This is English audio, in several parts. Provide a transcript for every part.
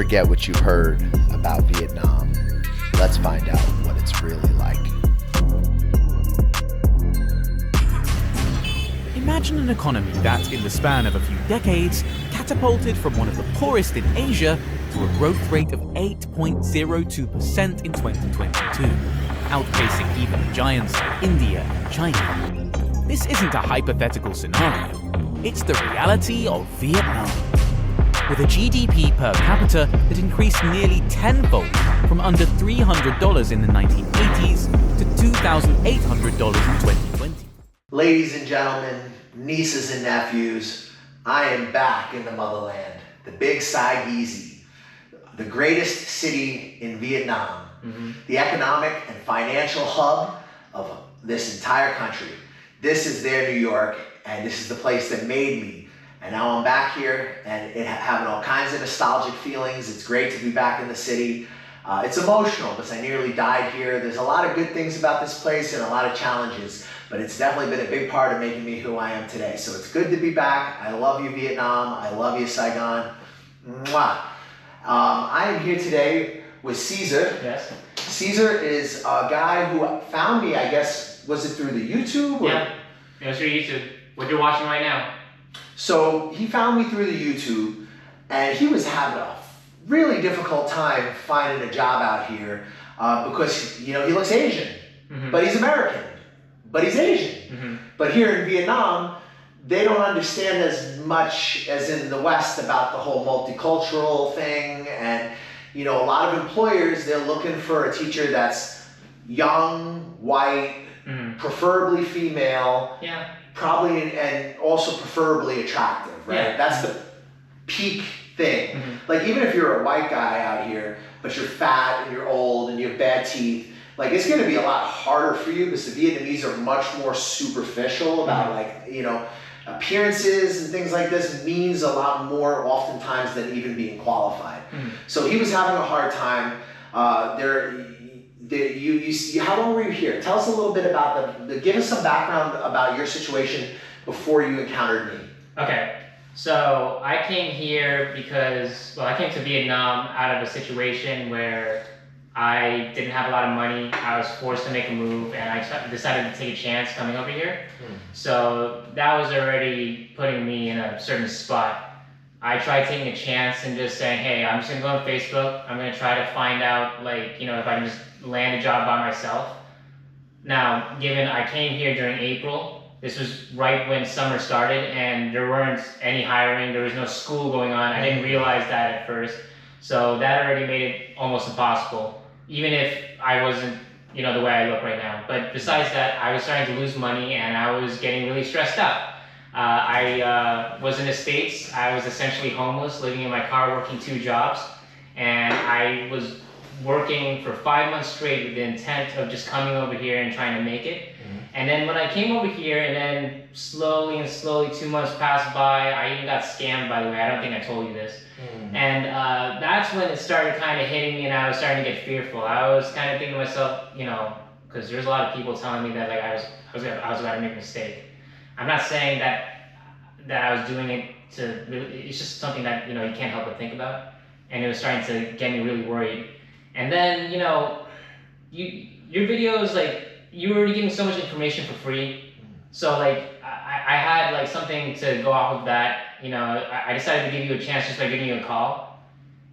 forget what you've heard about Vietnam. Let's find out what it's really like. Imagine an economy that, in the span of a few decades, catapulted from one of the poorest in Asia to a growth rate of 8.02% in 2022, outpacing even the giants of India and China. This isn't a hypothetical scenario. It's the reality of Vietnam. With a GDP per capita that increased nearly tenfold from under $300 in the 1980s to $2,800 in 2020. Ladies and gentlemen, nieces and nephews, I am back in the motherland, the big Saigon, the greatest city in Vietnam, the economic and financial hub of this entire country. This is their New York, and this is the place that made me. And now I'm back here and having all kinds of nostalgic feelings. It's great to be back in the city. It's emotional because I nearly died here. There's a lot of good things about this place and a lot of challenges, but it's definitely been a big part of making me who I am today. So it's good to be back. I love you, Vietnam. I love you, Saigon. Mwah. I am here today with Caesar. Yes. Caesar is a guy who found me, I guess, was it through the YouTube? Or? Yeah, it was through YouTube. What you're watching right now. So he found me through the YouTube, and he was having a really difficult time finding a job out here because, you know, he looks Asian, but he's American, but he's Asian. But here in Vietnam, they don't understand as much as in the West about the whole multicultural thing. And, you know, a lot of employers, they're looking for a teacher that's young, white, preferably female, probably, and also preferably attractive, right? That's the peak thing. Like, even if you're a white guy out here, but you're fat and you're old and you have bad teeth, like, it's gonna be a lot harder for you because the Vietnamese are much more superficial about, like, you know, appearances and things like this means a lot more oftentimes than even being qualified. So he was having a hard time. How long were you here? Tell us a little bit about give us some background about your situation before you encountered me. Okay, so I came here because, well, I came to Vietnam out of a situation where I didn't have a lot of money. I was forced to make a move, and I decided to take a chance coming over here. So that was already putting me in a certain spot. I tried taking a chance and just saying, hey, I'm just gonna go on Facebook. I'm gonna try to find out, like, you know, if I can just land a job by myself. Now, given I came here during April, this was right when summer started and there weren't any hiring, there was no school going on. I didn't realize that at first. So that already made it almost impossible, even if I wasn't, you know, the way I look right now. But besides that, I was starting to lose money and I was getting really stressed out. I was in the States. I was essentially homeless, living in my car, working 2 jobs. And I was working for 5 months straight with the intent of just coming over here and trying to make it. And then when I came over here and then slowly 2 months passed by, I even got scammed, by the way. I don't think I told you this. And that's when it started kind of hitting me and I was starting to get fearful. I was kind of thinking to myself, you know, because there's a lot of people telling me that, like, I was about to make a mistake. I'm not saying that I was doing it to really, it's just something that, you know, you can't help but think about. And it was starting to get me really worried. And then, you know, your videos, like, you were already giving so much information for free. So, like, I had, like, something to go off of that. You know, I decided to give you a chance just by giving you a call.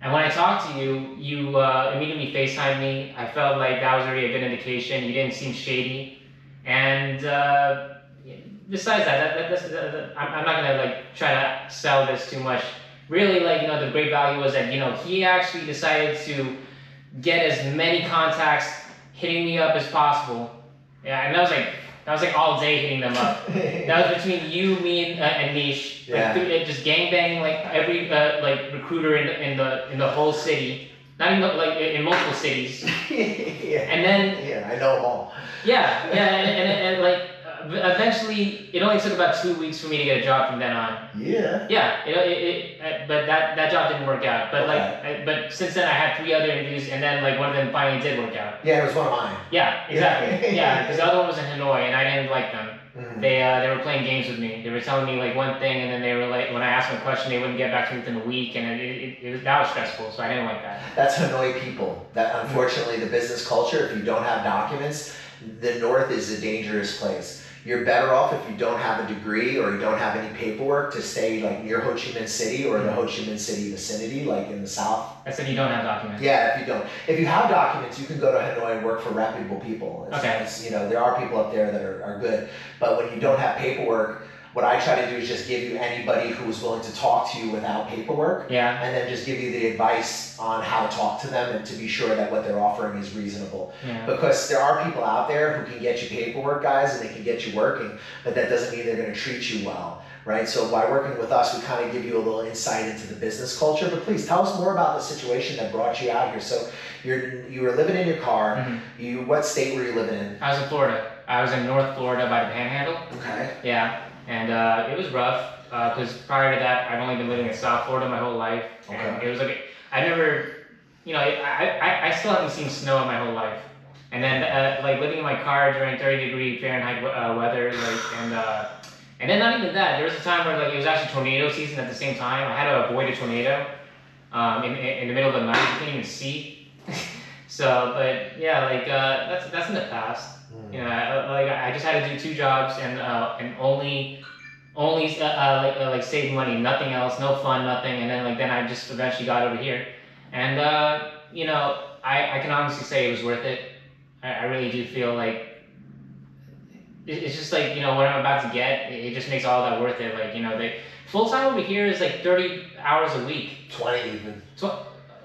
And when I talked to you, you immediately FaceTimed me. I felt like that was already a good indication. You didn't seem shady. And besides that, I'm not gonna, like, try to sell this too much. Really, like, you know, the great value was that, you know, he actually decided to get as many contacts hitting me up as possible. Yeah, and that was like all day hitting them up. That was between you, me, and Niche. Like, just gangbanging, like, every like recruiter in the whole city. Not even, like, in multiple cities. And then I know them all. And like eventually, it only took about 2 weeks for me to get a job from then on. But that job didn't work out. But but since then I had 3 other interviews, and then, like, one of them finally did work out. Yeah, it was one of mine. Yeah, exactly. Yeah, because the other one was in Hanoi, and I didn't like them. They were playing games with me. They were telling me like one thing, and then they were like, when I asked them a question, they wouldn't get back to me within a week, and that was stressful. So I didn't like that. That's Hanoi people. That unfortunately, the business culture, if you don't have documents, the North is a dangerous place. You're better off if you don't have a degree or you don't have any paperwork to stay like near Ho Chi Minh City or the Ho Chi Minh City vicinity, like in the south. I said you don't have documents. Yeah, if you don't. If you have documents, you can go to Hanoi and work for reputable people. You know, there are people up there that are good. But when you don't have paperwork, what I try to do is just give you anybody who's willing to talk to you without paperwork. Yeah. And then just give you the advice on how to talk to them and to be sure that what they're offering is reasonable. Yeah. Because there are people out there who can get you paperwork, guys, and they can get you working, but that doesn't mean they're going to treat you well, right? So by working with us, we kind of give you a little insight into the business culture. But please tell us more about the situation that brought you out here. So you were living in your car. What state were you living in? I was in Florida. I was in North Florida by the Panhandle. Okay. Yeah. And it was rough because prior to that, I've only been living in South Florida my whole life. And it was like, I never, you know, I still haven't seen snow in my whole life. And then like living in my car during 30-degree Fahrenheit weather, like, and then not even that, there was a time where like it was actually tornado season at the same time. I had to avoid a tornado in the middle of the night. You couldn't even see. So, but yeah, like that's in the past. You know, I just had to do 2 jobs and only like save money, nothing else, no fun, nothing. And then I just eventually got over here, and you know, I can honestly say it was worth it. I really do feel like it's just like, you know, what I'm about to get, it just makes all that worth it. Like, you know, full time over here is like 30 hours a week. 20 even.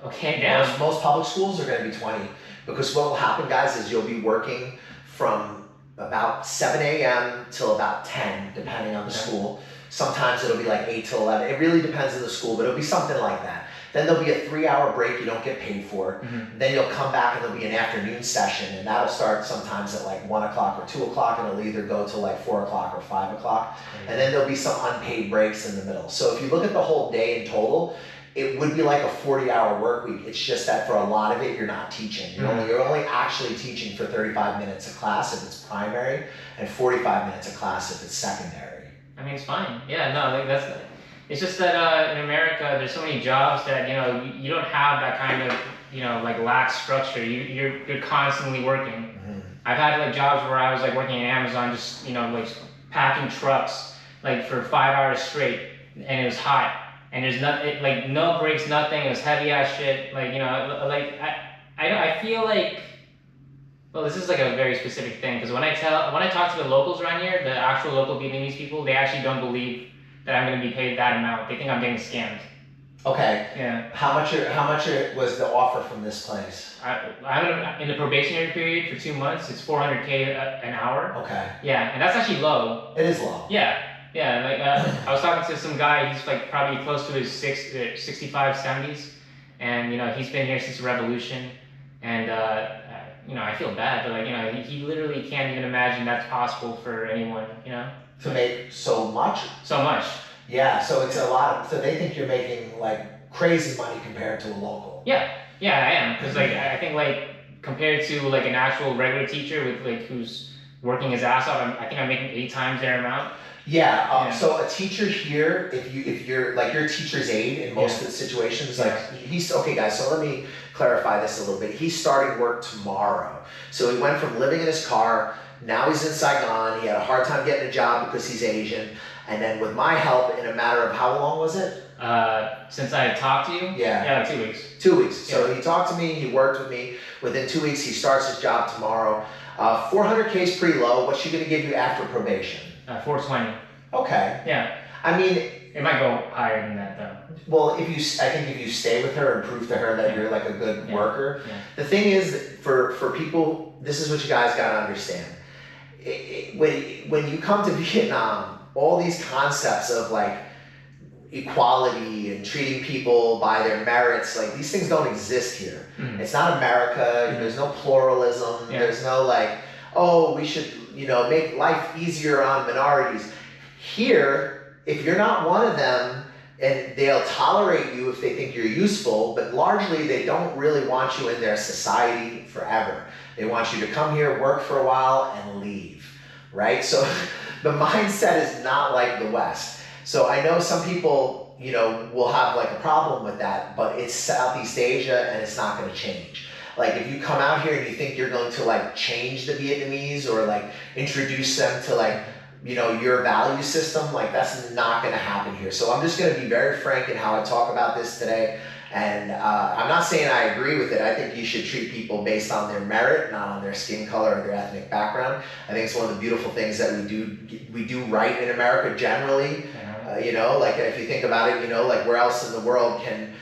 Okay, damn. Most public schools are going to be 20, because what will happen, guys, is you'll be working from about 7 a.m. till about 10, depending on the school. Sometimes it'll be like 8 till 11. It really depends on the school, but it'll be something like that. Then there'll be a 3-hour break you don't get paid for. Then you'll come back and there'll be an afternoon session, and that'll start sometimes at like 1 o'clock or 2 o'clock, and it'll either go to like 4 o'clock or 5 o'clock. And then there'll be some unpaid breaks in the middle. So if you look at the whole day in total, it would be like a 40-hour work week. It's just that for a lot of it, you're not teaching. You're only actually teaching for 35 minutes a class if it's primary, and 45 minutes a class if it's secondary. I mean, it's fine. Yeah, no, like it's just that in America, there's so many jobs that, you know, you don't have that kind of, you know, like lax structure. You're constantly working. I've had like jobs where I was like working at Amazon, just, you know, like packing trucks like for 5 hours straight, and it was hot. And there's like no breaks, nothing. It was heavy ass shit. Like, you know, like I feel like, well, this is like a very specific thing, because when I talk to the locals around here, the actual local Vietnamese people, they actually don't believe that I'm going to be paid that amount. They think I'm getting scammed. Okay. Yeah. How much was the offer from this place? I'm in the probationary period for 2 months. It's $400K an hour. Okay. Yeah, and that's actually low. It is low. Yeah. Yeah, like I was talking to some guy, he's like probably close to his 65, 70s, and you know, he's been here since the revolution, and you know, I feel bad, but like, you know, he literally can't even imagine that's possible for anyone, you know? To make so much? So much. Yeah, so it's a lot, so they think you're making like crazy money compared to a local. Yeah, I am, because like, I think like, compared to like an actual regular teacher with like, who's working his ass off, I think I'm making 8 times their amount. Yeah, so a teacher here, if you're like your teacher's aide in most of the situations, like he's, okay guys, so let me clarify this a little bit. He's starting work tomorrow. So he went from living in his car, now he's in Saigon, he had a hard time getting a job because he's Asian, and then with my help, in a matter of how long was it? Since I talked to you? Yeah, like 2 weeks. 2 weeks. Yeah. So he talked to me, he worked with me. Within 2 weeks, he starts his job tomorrow. 400K is pretty low. What's she gonna give you after probation? 420. Okay. Yeah. I mean, it might go higher than that though. Well, I think if you stay with her and prove to her that you're like a good worker, the thing is, for people, this is what you guys gotta understand. When you come to Vietnam, all these concepts of like equality and treating people by their merits, like these things don't exist here. It's not America. There's no pluralism. There's no like, oh, we should, you know, make life easier on minorities. Here, if you're not one of them, and they'll tolerate you if they think you're useful, but largely they don't really want you in their society forever. They want you to come here, work for a while, and leave, right? So The mindset is not like the West. So I know some people, will have like a problem with that, but it's Southeast Asia and it's not going to change. Like if you come out here and you think you're going to like change the Vietnamese or like introduce them to like, your value system, like that's not going to happen here. So I'm just going to be very frank in how I talk about this today. And I'm not saying I agree with it. I think you should treat people based on their merit, not on their skin color or their ethnic background. I think it's one of the beautiful things that we do right in America generally. Like if you think about it, like where else in the world can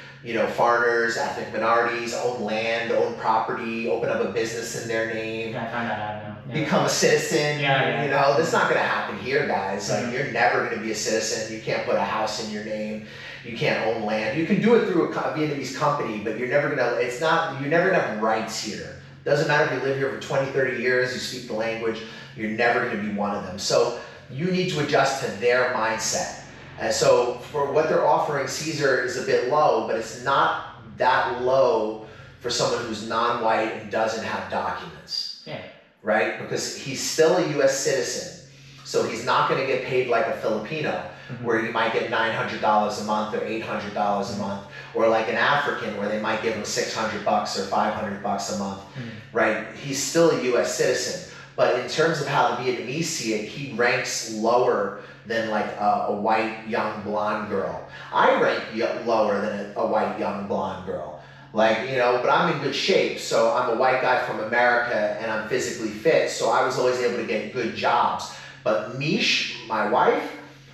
foreigners, ethnic minorities own land, own property, open up a business in their name, I find that out now. Yeah. Become a citizen. That's not going to happen here, guys. Like you're never going to be a citizen. You can't put a house in your name. You can't own land. You can do it through a Vietnamese company, but you're never gonna have rights here. Doesn't matter if you live here for 20, 30 years, you speak the language, you're never gonna be one of them. So you need to adjust to their mindset. And so for what they're offering, Caesar is a bit low, but it's not that low for someone who's non-white and doesn't have documents. Yeah. Right? Because he's still a US citizen. So he's not gonna get paid like a Filipino, where you might get $900 a month or $800 a month, or like an African where they might give him $600 or $500 a month, right? He's still a US citizen, but in terms of how the Vietnamese see it, he ranks lower than like a white young blonde girl. I rank lower than a white young blonde girl. But I'm in good shape, so I'm a white guy from America and I'm physically fit, so I was always able to get good jobs. But Mish, my wife,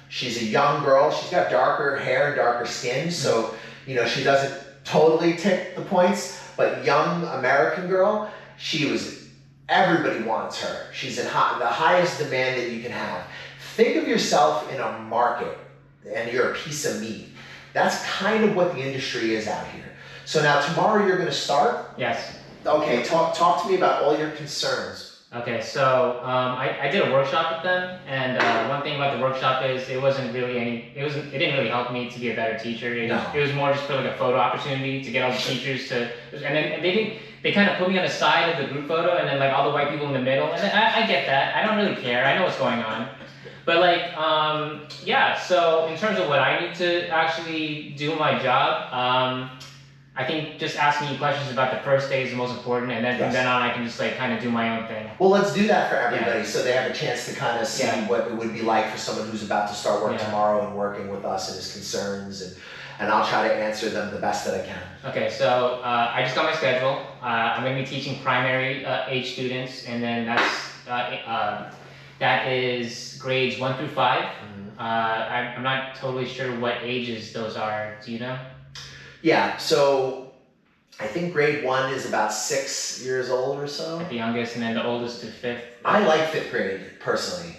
she's a young girl. She's got darker hair and darker skin, so she doesn't totally tick the points. But young American girl, everybody wants her. She's in the highest demand that you can have. Think of yourself in a market, and you're a piece of meat. That's kind of what the industry is out here. So now tomorrow you're going to start. Yes. Okay. Talk to me about all your concerns. Okay, so I did a workshop with them, and one thing about the workshop is it didn't really help me to be a better teacher. It was more just for like a photo opportunity to get all the teachers to, and they kind of put me on the side of the group photo, and then like all the white people in the middle, and I get that. I don't really care. I know what's going on. But so in terms of what I need to actually do my job, I think just asking you questions about the first day is the most important, and then from then on I can just like kind of do my own thing. Well, let's do that for everybody so they have a chance to kind of see what it would be like for someone who's about to start work tomorrow and working with us and his concerns, and I'll try to answer them the best that I can. Okay, so I just got my schedule. I'm going to be teaching primary age students, and then that is grades 1 through 5. I'm not totally sure what ages those are. Do you know? Yeah, so I think grade 1 is about 6 years old or so. At the youngest, and then the oldest to 5th. I like 5th grade, personally.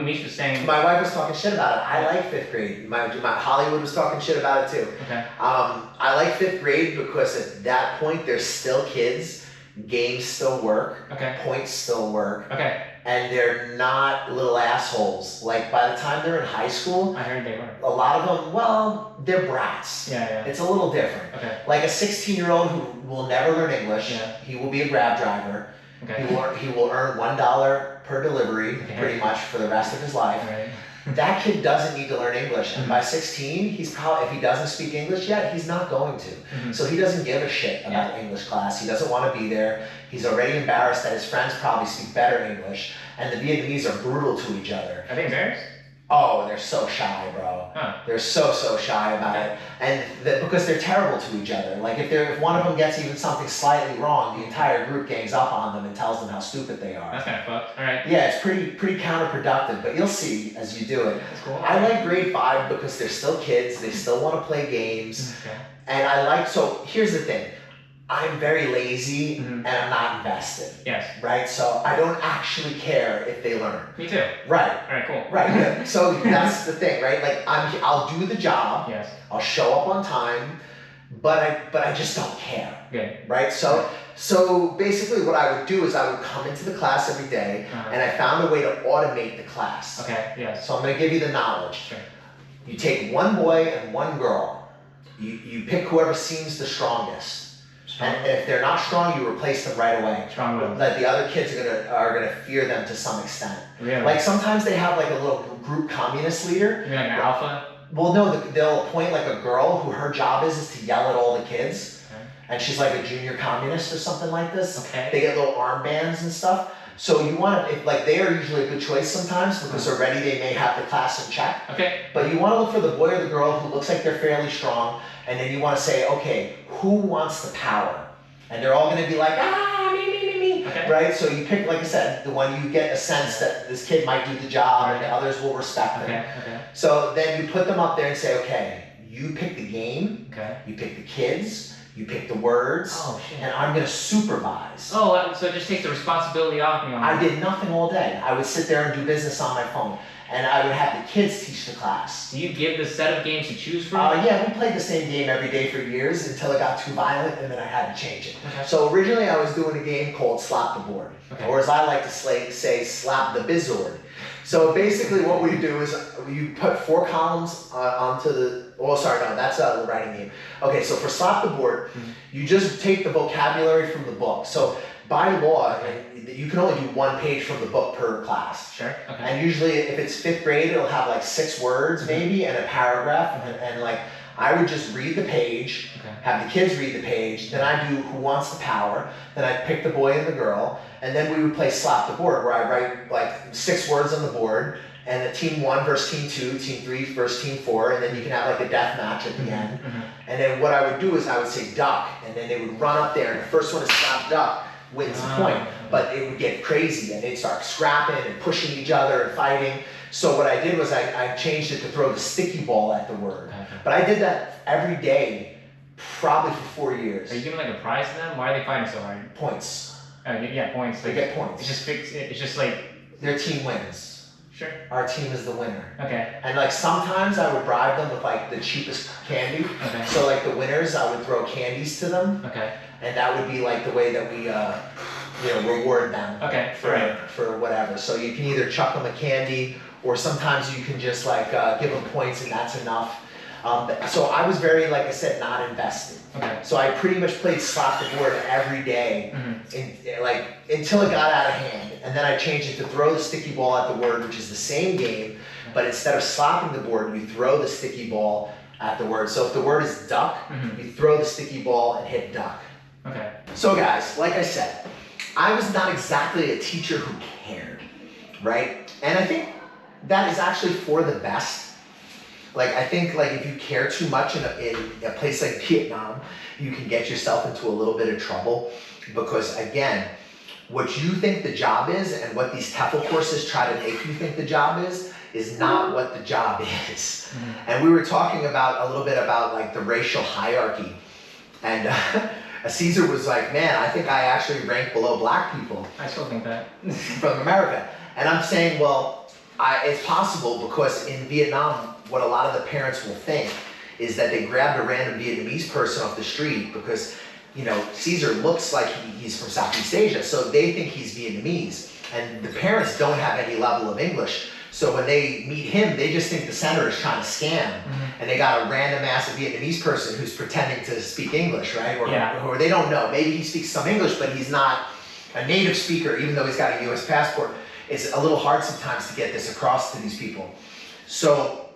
Mish was saying... My wife was talking shit about it. I like 5th grade. My Hollywood was talking shit about it too. Okay. I like 5th grade because at that point, they're still kids. Games still work. Okay. Points still work. Okay. And they're not little assholes. Like by the time they're in high school, I heard they were. A lot of them, they're brats. Yeah. It's a little different. Okay. Like a 16-year-old who will never learn English. Yeah. He will be a Grab driver. Okay. He will earn $1 per delivery, pretty much for the rest of his life. Right. That kid doesn't need to learn English, and by 16, he's probably, if he doesn't speak English yet, he's not going to. So he doesn't give a shit about English class. He doesn't want to be there. He's already embarrassed that his friends probably speak better English, and the Vietnamese are brutal to each other. Are they embarrassed? Oh, they're so shy, bro. Huh. They're so shy about it, and because they're terrible to each other. Like if one of them gets even something slightly wrong, the entire group gangs up on them and tells them how stupid they are. That's kind of fucked. All right. Yeah, it's pretty counterproductive, but you'll see as you do it. That's cool. I like grade 5 because they're still kids. They still want to play games, and so here's the thing. I'm very lazy and I'm not invested. Yes. Right? So I don't actually care if they learn. Me too. Right. All right, cool. Right, good. So that's the thing, right? Like I'll do the job. Yes. I'll show up on time, but I just don't care. Good. Right? So basically what I would do is I would come into the class every day and I found a way to automate the class. Okay, yes. So I'm going to give you the knowledge. Sure. You take one boy and one girl. You pick whoever seems the strongest. And if they're not strong, you replace them right away. Strong willed. Like the other kids are gonna fear them to some extent. Really? Like sometimes they have like a little group communist leader. You mean like an alpha? Well, no, they'll appoint like a girl who her job is to yell at all the kids. Okay. And she's like a junior communist or something like this. Okay. They get little armbands and stuff. So you want to, like they are usually a good choice sometimes because already they may have the class in check. Okay. But you want to look for the boy or the girl who looks like they're fairly strong, and then you want to say, okay, who wants the power? And they're all going to be like, me, Okay. right? So you pick, like I said, the one you get a sense that this kid might do the job and the others will respect them. Okay. So then you put them up there and say, okay, you pick the game, Okay. you pick the kids, you pick the words, Oh shit. and I'm going to supervise. Oh, so it just takes the responsibility off me on I that. did nothing all day. I would sit there and do business on my phone, and I would have the kids teach the class. Do you give the set of games to choose from? Yeah, we played the same game every day for years until it got too violent, and then I had to change it. Okay. So originally I was doing a game called Slap the Board, Okay. or as I like to say, Slap the Bizord. So basically what we do is you put 4 columns onto the, oh sorry, no, that's the writing game. Okay, so for Slap the Board, you just take the vocabulary from the book. So by law, you can only do 1 page from the book per class. Sure. Okay. And usually if it's 5th grade, it'll have like 6 words maybe and a paragraph, and like I would just read the page, have the kids read the page, then I do Who Wants the Power, then I pick the boy and the girl, and then we would play Slap the Board where I write like 6 words on the board, and the team 1 versus team 2, team 3 versus team 4, and then you can have like a death match at the end. And then what I would do is I would say duck, and then they would run up there, and the first one to slap duck wins the point. But it would get crazy, and they'd start scrapping and pushing each other and fighting. So what I did was I changed it to throw the sticky ball at the word. But I did that every day, probably for 4 years. Are you giving like a prize to them? Why are they fighting so hard? Points. Yeah, points. They get points. It's just fixed. It's just like. Their team wins. Sure. Our team is the winner. Okay. And like sometimes I would bribe them with like the cheapest candy. Okay. So like the winners, I would throw candies to them. Okay. And that would be like the way that we reward them. Okay. For whatever. So you can either chuck them a candy, or sometimes you can just like give them points and that's enough. So I was very, like I said, not invested. Okay. So I pretty much played Slap the Board every day, until it got out of hand. And then I changed it to throw the sticky ball at the word, which is the same game, but instead of slapping the board, you throw the sticky ball at the word. So if the word is duck, you throw the sticky ball and hit duck. Okay. So guys, like I said, I was not exactly a teacher who cared, right? And I think that is actually for the best. Like I think like if you care too much in a place like Vietnam, you can get yourself into a little bit of trouble, because again, what you think the job is and what these TEFL courses try to make you think the job is not what the job is. And we were talking about a little bit about like the racial hierarchy, and Caesar was like, man, I think I actually rank below black people. I still think that. From America. And I'm saying, well, it's possible, because in Vietnam, what a lot of the parents will think is that they grabbed a random Vietnamese person off the street because, Caesar looks like he's from Southeast Asia, so they think he's Vietnamese. And the parents don't have any level of English, so when they meet him, they just think the senator is trying to scam, and they got a random ass Vietnamese person who's pretending to speak English, right? Or they don't know. Maybe he speaks some English, but he's not a native speaker, even though he's got a U.S. passport. It's a little hard sometimes to get this across to these people. So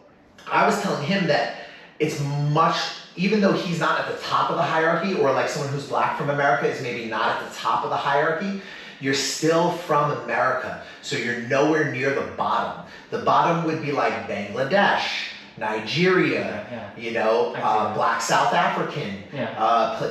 I was telling him that it's much, even though he's not at the top of the hierarchy, or like someone who's black from America is maybe not at the top of the hierarchy, you're still from America, so you're nowhere near the bottom. The bottom would be like Bangladesh, Nigeria, Black South African,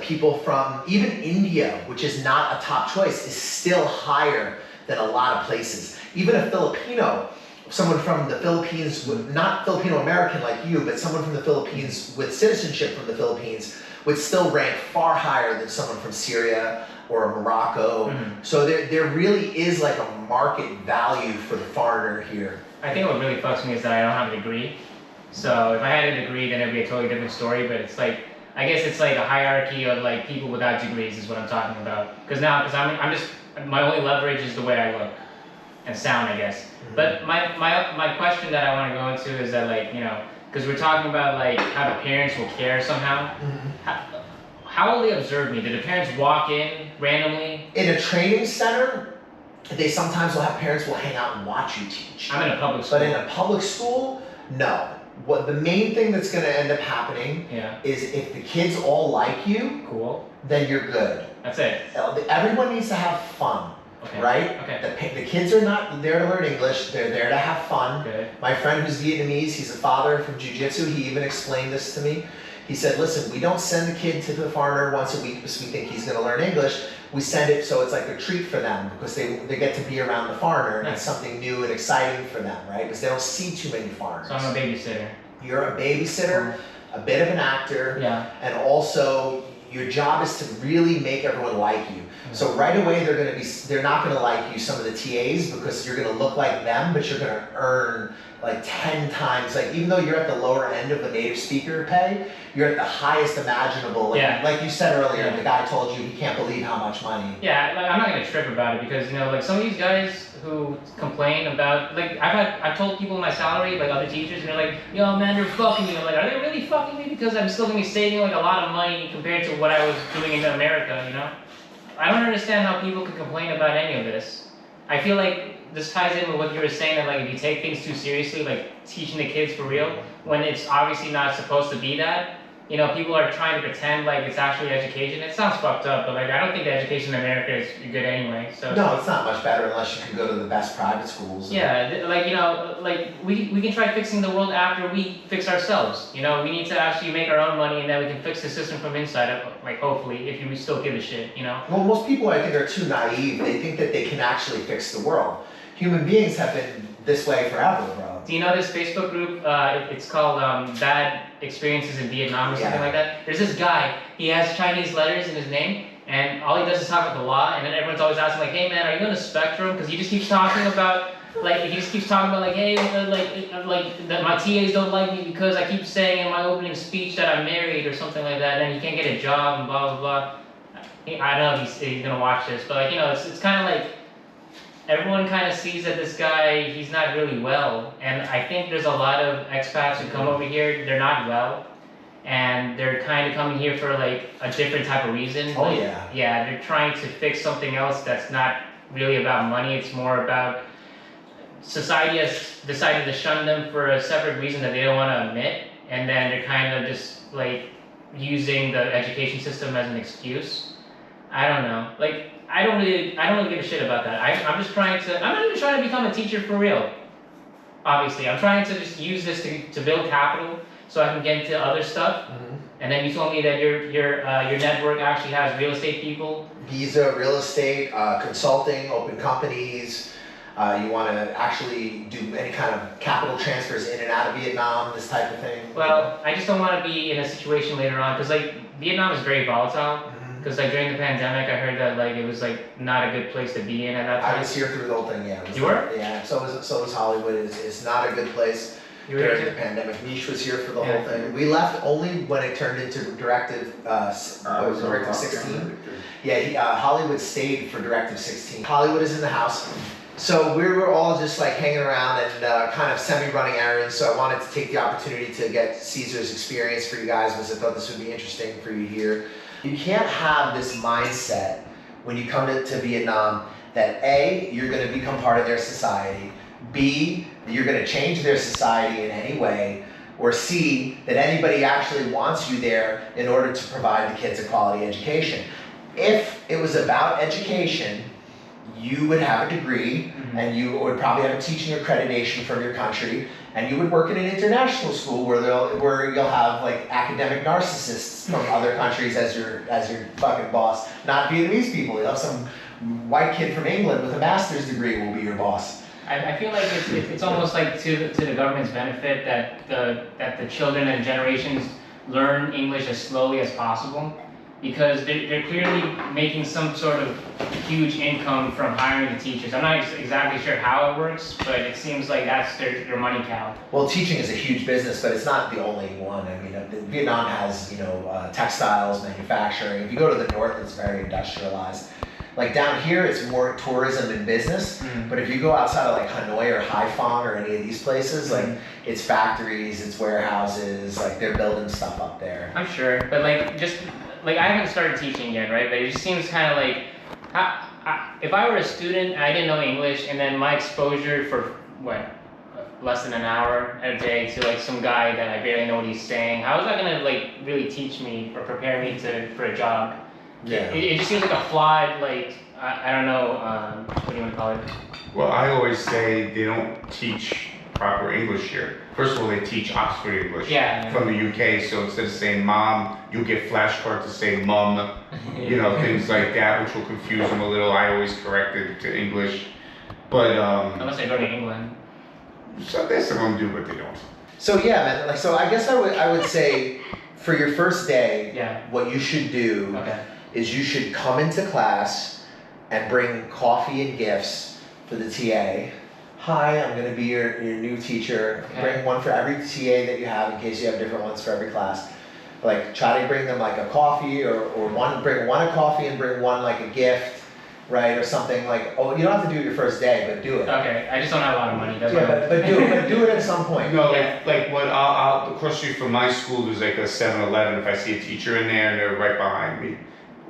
people from even India, which is not a top choice, is still higher than a lot of places. Even a Filipino, someone from the Philippines, not Filipino-American like you, but someone from the Philippines with citizenship from the Philippines would still rank far higher than someone from Syria or Morocco. So there really is like a market value for the foreigner here. I think what really fucks me is that I don't have a degree. So if I had a degree, then it'd be a totally different story. But it's like, I guess it's like a hierarchy of like people without degrees is what I'm talking about. Because I'm just, my only leverage is the way I look and sound, I guess. But my question that I want to go into is that, like, because we're talking about like how the parents will care somehow. how will they observe me? Do the parents walk in randomly? In a training center, they sometimes will have parents will hang out and watch you teach. I'm in a public school. But in a public school, no. What the main thing that's going to end up happening is if the kids all like you, cool, then you're good. That's it. Everyone needs to have fun. Okay. Right? Okay. The kids are not there to learn English, they're there to have fun. Good. My friend who's Vietnamese, he's a father from Jiu-Jitsu, he even explained this to me. He said, listen, we don't send the kid to the foreigner once a week because we think he's going to learn English. We send it so it's like a treat for them because they get to be around the foreigner and it's something new and exciting for them, right? Because they don't see too many foreigners. So I'm a babysitter. You're a babysitter, a bit of an actor, and also your job is to really make everyone like you. So right away they're not gonna like you, some of the TAs, because you're gonna look like them, but you're gonna earn like 10 times, like even though you're at the lower end of a native speaker pay, you're at the highest imaginable. Like you said earlier, the guy told you he can't believe how much money. Yeah, like I'm not gonna trip about it because like some of these guys who complain about, like I've told people my salary, like other teachers, and they're like, yo man, they're fucking me. I'm like, are they really fucking me? Because I'm still gonna be saving like a lot of money compared to what I was doing in America, I don't understand how people can complain about any of this. I feel like this ties in with what you were saying, that like if you take things too seriously, like teaching the kids for real, when it's obviously not supposed to be that, people are trying to pretend like it's actually education. It sounds fucked up, but like I don't think the education in America is good anyway. So no, it's not much better unless you can go to the best private schools. Yeah, like we can try fixing the world after we fix ourselves. We need to actually make our own money, and then we can fix the system from inside. Like hopefully, if you still give a shit. Well, most people I think are too naive. They think that they can actually fix the world. Human beings have been this way forever, bro. Do you know this Facebook group? It's called Bad Experiences in Vietnam or something like that. There's this guy. He has Chinese letters in his name, and all he does is talk about the law. And then everyone's always asking like, "Hey man, are you on the spectrum?" Because he just keeps talking about like hey, that my TAs don't like me because I keep saying in my opening speech that I'm married or something like that, and he can't get a job and blah blah blah. I don't know if he's gonna watch this, but it's kind of like. Everyone kind of sees that this guy, he's not really well. And I think there's a lot of expats who come over here, they're not well. And they're kind of coming here for like a different type of reason. Yeah, they're trying to fix something else that's not really about money. It's more about society has decided to shun them for a separate reason that they don't want to admit. And then they're kind of just like using the education system as an excuse. I don't know. Like, I don't really give a shit about that. I'm not even trying to become a teacher for real. Obviously, I'm trying to just use this to build capital so I can get into other stuff. And then you told me that your network actually has real estate people. Visa, real estate, consulting, open companies. You want to actually do any kind of capital transfers in and out of Vietnam, this type of thing. Well, I just don't want to be in a situation later on because like Vietnam is very volatile. Because like during the pandemic, I heard that like it was like not a good place to be in at that time. I was here through the whole thing. Yeah. You were? Yeah. So was Hollywood. It's not a good place during the pandemic. Mish was here for the whole thing. We left only when it turned into Directive. Directive 16. Yeah. Hollywood stayed for Directive 16. Hollywood is in the house. So we were all just like hanging around and kind of semi-running errands. So I wanted to take the opportunity to get Caesar's experience for you guys because I thought this would be interesting for you to hear. You can't have this mindset when you come to Vietnam that A, you're going to become part of their society, B, you're going to change their society in any way, or C, that anybody actually wants you there in order to provide the kids a quality education. If it was about education, you would have a degree and you would probably have a teaching accreditation from your country and you would work in an international school where you'll have like academic narcissists from other countries as your fucking boss. Not Vietnamese people. You'll have some white kid from England with a master's degree will be your boss. I feel like it's almost like to the government's benefit that the children and generations learn English as slowly as possible. Because they're clearly making some sort of huge income from hiring the teachers. I'm not exactly sure how it works, but it seems like that's their money cow. Well, teaching is a huge business, but it's not the only one. I mean, Vietnam has, textiles, manufacturing. If you go to the north, it's very industrialized. Like down here, it's more tourism and business. But if you go outside of like Hanoi or Haiphong or any of these places, like it's factories, it's warehouses, like they're building stuff up there. I'm sure, but like just like I haven't started teaching yet, right? But it just seems kind of like, if I were a student and I didn't know English, and then my exposure for less than an hour a day to like some guy that I barely know what he's saying, how is that gonna like really teach me or prepare me for a job? Yeah. It just seems like a flawed, like I don't know, what do you want to call it? Well, I always say they don't teach proper English here. First of all, they teach Oxford English from the UK, so instead of saying mom, you get flashcards to say mum, you know, things like that, which will confuse them a little. I always correct it to English. But Unless I go to England. So there's some of them do, but they don't. So yeah, man. Like, so I guess I would say for your first day, what you should do is you should come into class and bring coffee and gifts for the TA. Hi, I'm going to be your new teacher. Bring one for every TA that you have in case you have different ones for every class. Like try to bring them like a coffee or bring one a coffee and bring one like a gift, right? Or something like, oh, you don't have to do it your first day, but do it. Okay, I just don't have a lot of money. But do it at some point. No, like what I'll across the street from my school, there's like a 7-Eleven. If I see a teacher in there and they're right behind me,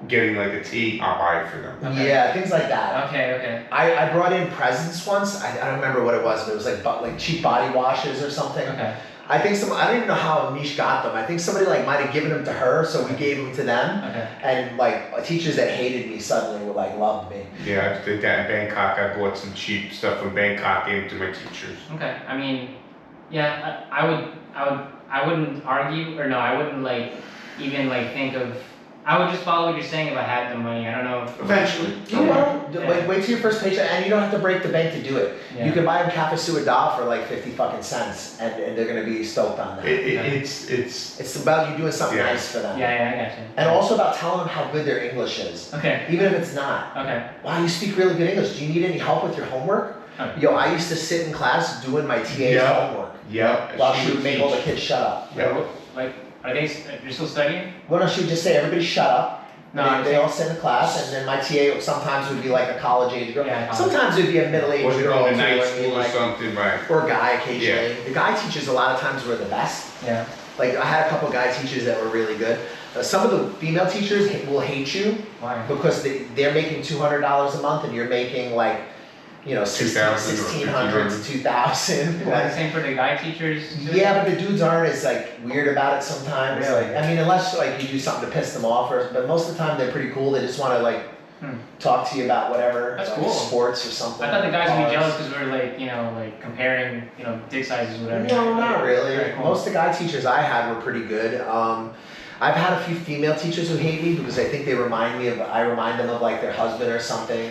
getting like a tea, I'll buy it for them. Yeah, things like that. Okay. I brought in presents once. I don't remember what it was, but it was like cheap body washes or something. Okay. I think I don't even know how Amish got them. I think somebody like might have given them to her, so we gave them to them. Okay. And like teachers that hated me suddenly were like loved me. Yeah, I did that in Bangkok. I bought some cheap stuff from Bangkok, gave it to my teachers. Okay. I mean, yeah, I wouldn't argue, or no, I wouldn't like even like think of. I would just follow what you're saying if I had the money. I don't know. Eventually. Wait till your first paycheck, and you don't have to break the bank to do it. Yeah. You can buy them Cafe Suadal for like 50 fucking cents, and they're gonna be stoked on that. It's about you doing something nice for them. Yeah, I got you. And also about telling them how good their English is. Okay. Even if it's not. Okay. Wow, you speak really good English. Do you need any help with your homework? Okay. Yo, I used to sit in class doing my TA's homework. Yep. While she would make all the kids shut up. Yep. Like, you're still studying? Well, no, she would just say, everybody shut up. No, they all sit in class, and then my TA sometimes would be like a college age girl. Yeah, sometimes it would be a middle aged girl. Or night school or something, right? Or a guy occasionally. Yeah. The guy teachers a lot of times were the best. Yeah. Like I had a couple guy teachers that were really good. Some of the female teachers will hate you. Why? Because they're making $200 a month, and you're making like, you know, $1,600 to $2,000. Like, same for the guy teachers too? Yeah, but the dudes aren't as like weird about it sometimes. Really? Like, I mean, unless like you do something to piss them off, but most of the time they're pretty cool. They just want to like talk to you about whatever. That's like, cool. Sports or something. I thought the guys would be jealous because we're like, you know, like comparing, you know, dick sizes or whatever. No, not really. Very cool. Most of the guy teachers I had were pretty good. I've had a few female teachers who hate me because I think I remind them of like their husband or something.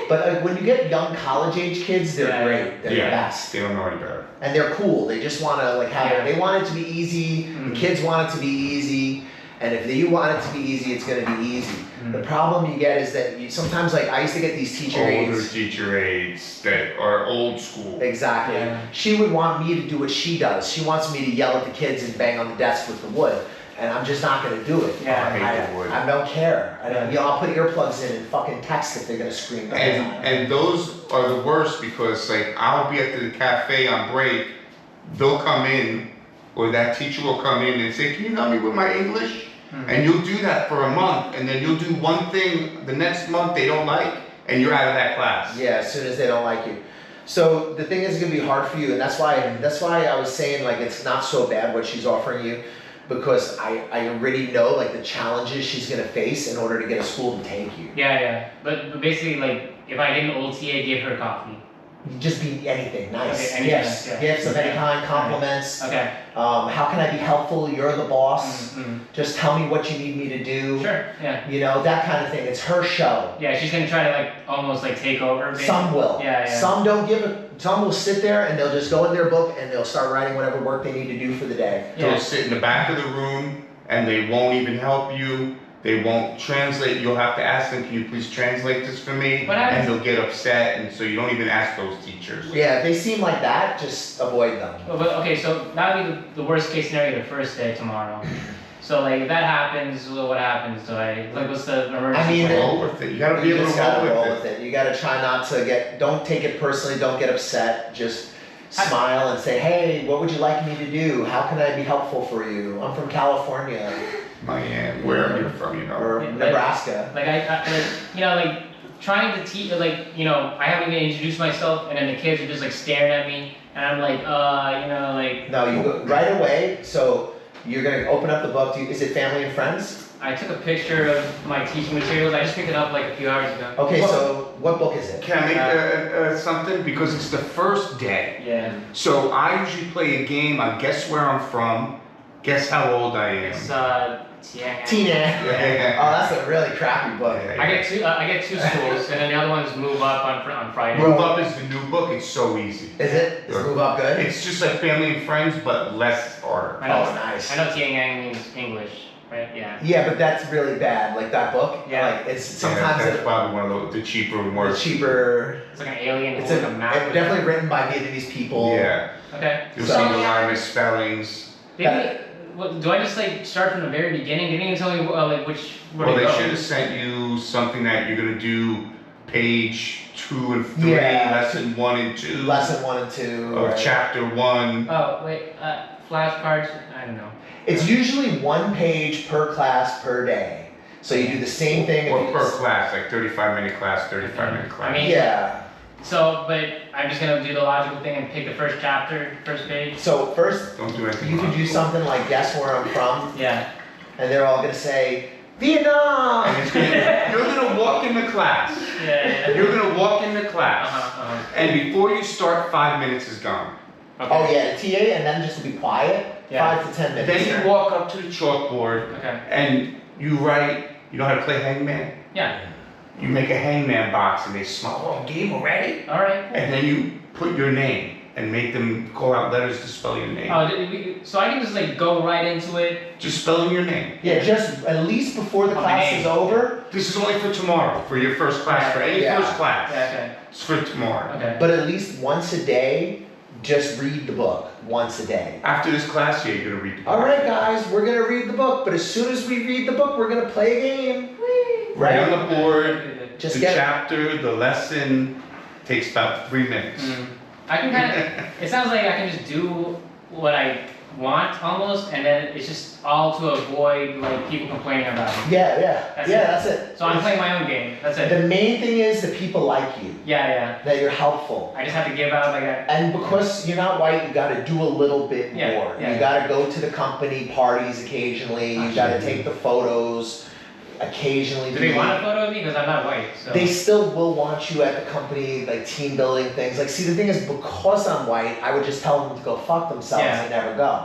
But when you get young college age kids, they're great. They're the best. They don't know any better. And they're cool. They just want to like have it. They want it to be easy. The kids want it to be easy. And if you want it to be easy, it's going to be easy. The problem you get is that sometimes like I used to get these teacher aides. Older teacher aides that are old school. Exactly. Yeah. She would want me to do what she does. She wants me to yell at the kids and bang on the desk with the wood. And I'm just not gonna do it. Yeah, I hate the wood. I don't care. I'll put earplugs in and fucking text if they're gonna scream. And those are the worst because like I'll be at the cafe on break, they'll come in, or that teacher will come in and say, "Can you help me with my English?" And you'll do that for a month, and then you'll do one thing the next month they don't like, and you're out of that class. Yeah, as soon as they don't like you. So the thing is gonna be hard for you, and that's why I was saying like it's not so bad what she's offering you. Because I already know like the challenges she's gonna face in order to get a school to take you. Yeah. But basically like if I get an old TA, give her coffee. Just be anything nice. Okay, Gifts of any kind, compliments. Okay. How can I be helpful? You're the boss. Just tell me what you need me to do. Sure. Yeah. You know, that kind of thing. It's her show. Yeah, she's gonna try to like almost like take over. Basically. Some will. Yeah. Some don't give a. Some will sit there and they'll just go in their book and they'll start writing whatever work they need to do for the day. They'll sit in the back of the room and they won't even help you. They won't translate. You'll have to ask them, "Can you please translate this for me?" And they'll get upset, and so you don't even ask those teachers. Yeah, if they seem like that, just avoid them. But okay, so that would be the worst case scenario the first day tomorrow. So like if that happens, well, what happens? What's the emergency? I mean, roll with it. You gotta be able to roll with it. You gotta try not to don't take it personally. Don't get upset. Just smile and say, hey, what would you like me to do? How can I be helpful for you? I'm from California Miami, wherever you're from, you know. or Nebraska. Like like trying to teach, I haven't even introduced myself, and then the kids are just like staring at me, and I'm like, No, you go right away. So you're gonna open up the book. Is it family and friends? I took a picture of my teaching materials. I just picked it up like a few hours ago. Okay, so what book is it? Can I make something? Because it's the first day. Yeah. So I usually play a game on guess where I'm from, guess how old I am. It's Tina. Yeah. Oh, that's a really crappy book. Yeah. I get two schools, and then the other one's Move Up on Friday. Move Up is the new book. It's so easy. Is it? Is Move Up good? It's just like Family and Friends, but less harder. I know, Oh, nice. I know Tiang means English, right? Yeah. Yeah, but that's really bad. Like that book. Yeah. Like it's sometimes That's probably one of the cheaper ones. it's cheaper. It's like an alien. It's holding a map. definitely written by Vietnamese people. Yeah. Okay. You'll So- see a lot of misspellings. Do I just like start from the very beginning? They didn't even tell me which. Where Well, to they go. should have sent you something that you're gonna do page 2 and 3, Yeah. lesson 1 and 2 Lesson 1 and 2. of right. chapter 1. Oh wait, flashcards. I don't know. It's usually 1 page per class per day. So you do the same thing. Or per class, like 35-minute class, 35-minute class. I mean, Yeah. So, but I'm just gonna do the logical thing and pick the first chapter, first page. So first, Don't do anything you could wrong. do something like guess where I'm from, Yeah. and they're all gonna say Vietnam. And it's you're gonna walk in the class. Yeah. You're gonna walk in the class. Uh-huh. And before you start, 5 minutes is gone. Okay. Oh yeah, the TA, and then just be quiet. Yeah. 5 to 10 minutes. Then you walk up to the chalkboard Okay. and you write, you know how to play hangman? Yeah. You make a hangman box and they smile, oh, game already? All right. Cool. And then you put your name and make them call out letters to spell your name. So I can just like go right into it. Just spelling your name. Yeah, just at least before the Oh, class my is name. over. This is only for tomorrow, for your first class, for any Yeah. first class. Yeah. Okay. It's for tomorrow. Okay. But at least once a day, just read the book once a day. After this class, yeah, you're gonna read the book. All right, guys, we're gonna read the book, but as soon as we read the book, we're gonna play a game. Right on the board, Just the get chapter, the lesson takes about 3 minutes. I can kind of. It sounds like I can just do what I want almost, and then it's just all to avoid like people complaining about it. yeah, That's yeah, it. that's it. So I'm playing my own game. That's it. The main thing is that people like you, Yeah. that you're helpful. I just have to give out like that. And because you're not white, you gotta do a little bit Yeah, more. yeah. You gotta go to the company parties occasionally, you gotta take the photos occasionally. Do they want a photo of me? Because I'm not white. So. They still will want you at the company, like team building things. Like, see, the thing is, because I'm white, I would just tell them to go fuck themselves Yeah. and never go.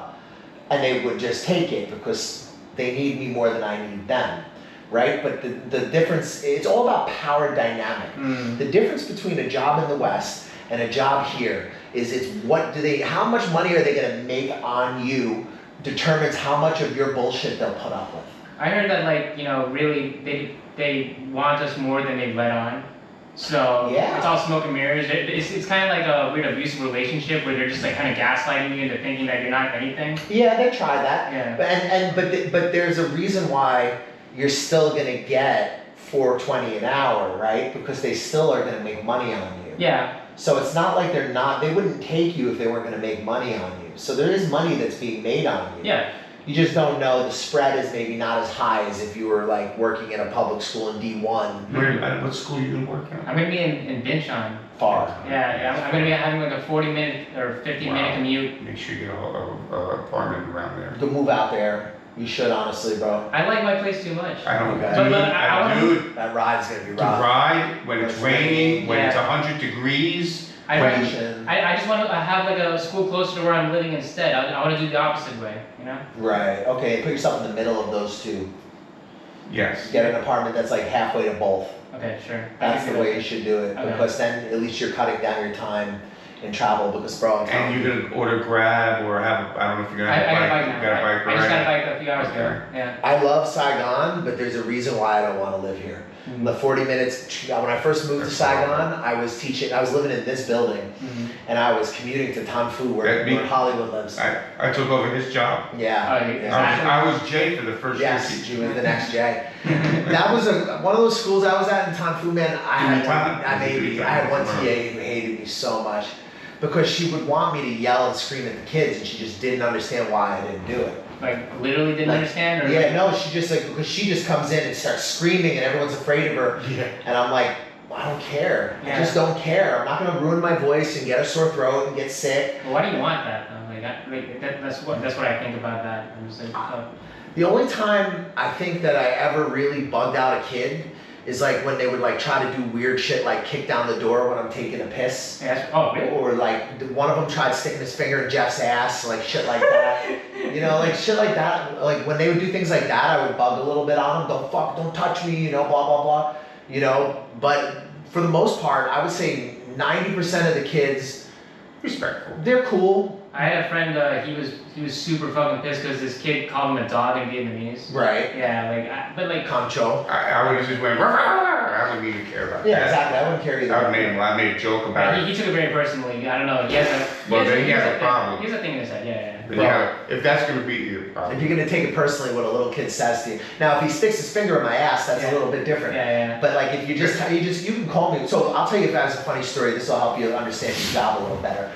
And they would just take it because they need me more than I need them, right? But the difference, it's all about power dynamic. The difference between a job in the West and a job here is how much money are they gonna make on you determines how much of your bullshit they'll put up with. I heard that really they want us more than they let on. So Yeah. it's all smoke and mirrors. It's kind of like a weird abusive relationship where they're just like kind of gaslighting you into thinking that you're not anything. Yeah, they try that. Yeah. But there's a reason why you're still gonna get $4.20 an hour, right? Because they still are gonna make money on you. Yeah. So it's not like they wouldn't take you if they weren't gonna make money on you. So there is money that's being made on you. Yeah. You just don't know, the spread is maybe not as high as if you were like working in a public school in D1. What school are you gonna work at? I'm gonna be in Binchon. Far. Yeah. I'm gonna be having like a 40-minute or 15-minute commute. Make sure you get a apartment around there. To move out there, you should honestly, bro. I like my place too much. I don't, Okay. dude, I wanna- dude, That ride's gonna be to rough. ride when it's raining, when it's Yeah. 100 degrees, Tension. I just want to have like a school closer to where I'm living instead. I want to do the opposite way, you know? Right, okay, put yourself in the middle of those two. yes. Get an apartment that's like halfway to both. Okay, sure. That's the way you should do it, Okay. because then at least you're cutting down your time in travel, because bro, I'm telling And you. you're gonna order Grab or I don't know if you're I gonna got a have bike a now. bike. You got a bike I just got a already? bike a few hours ago. Okay. Yeah. I love Saigon, but there's a reason why I don't want to live here. The 40 minutes, when I first moved to Saigon, I was living in this building, and I was commuting to Tanfu where Hollywood lives. I took over his job. Yeah. Oh, you- yeah. I was Jay for the first year. Yes, you were the next Jay. That was one of those schools I was at in Tanfu, man. I had one TA who hated me so much. because she would want me to yell and scream at the kids, and she just didn't understand why I didn't do it. Like literally didn't understand, or yeah, no, she just because she just comes in and starts screaming, and everyone's afraid of her, and I'm like, I don't care. I just don't care. I'm not gonna ruin my voice and get a sore throat and get sick. Well, why do you want that though? That's what I think about that. I'm just like, the only time I think that I ever really bugged out a kid is like when they would like try to do weird shit, like kick down the door when I'm taking a piss. Really? Or like one of them tried sticking his finger in Jeff's ass, like shit like that. You know, like shit like that. Like when they would do things like that, I would bug a little bit on them. Don't touch me, you know, blah, blah, blah. You know, but for the most part, I would say 90% of the kids, respectful. They're cool. I had a friend, he was super fucking pissed because this kid called him a dog in Vietnamese. Right. Yeah, but like... Concho. I would have just went, I wouldn't even care about that. Yeah, exactly. I wouldn't care either. I made a joke about it. He took it very personally. I don't know. He has a problem. He has a thing in his head, yeah. If that's going to be your problem. If you're going to take it personally what a little kid says to you. Now, if he sticks his finger in my ass, that's a little bit different. Yeah. But like if you can call me. So I'll tell you if that's a funny story. This will help you understand your job a little better.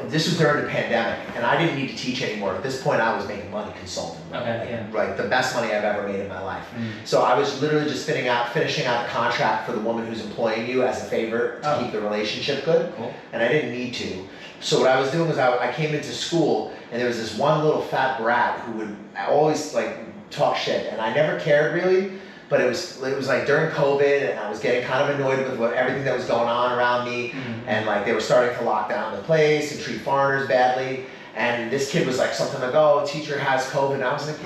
This was during the pandemic, and I didn't need to teach anymore. At this point, I was making money consulting. Like the best money I've ever made in my life. So I was literally just finishing out the contract for the woman who's employing you as a favor to keep the relationship good. Cool. And I didn't need to. So what I was doing was I came into school, and there was this one little fat brat who would always like talk shit, and I never cared really. But it was like during COVID, and I was getting kind of annoyed with everything that was going on around me, and like they were starting to lock down the place and treat foreigners badly. And this kid was like something like, "Oh, teacher has COVID," and I was like,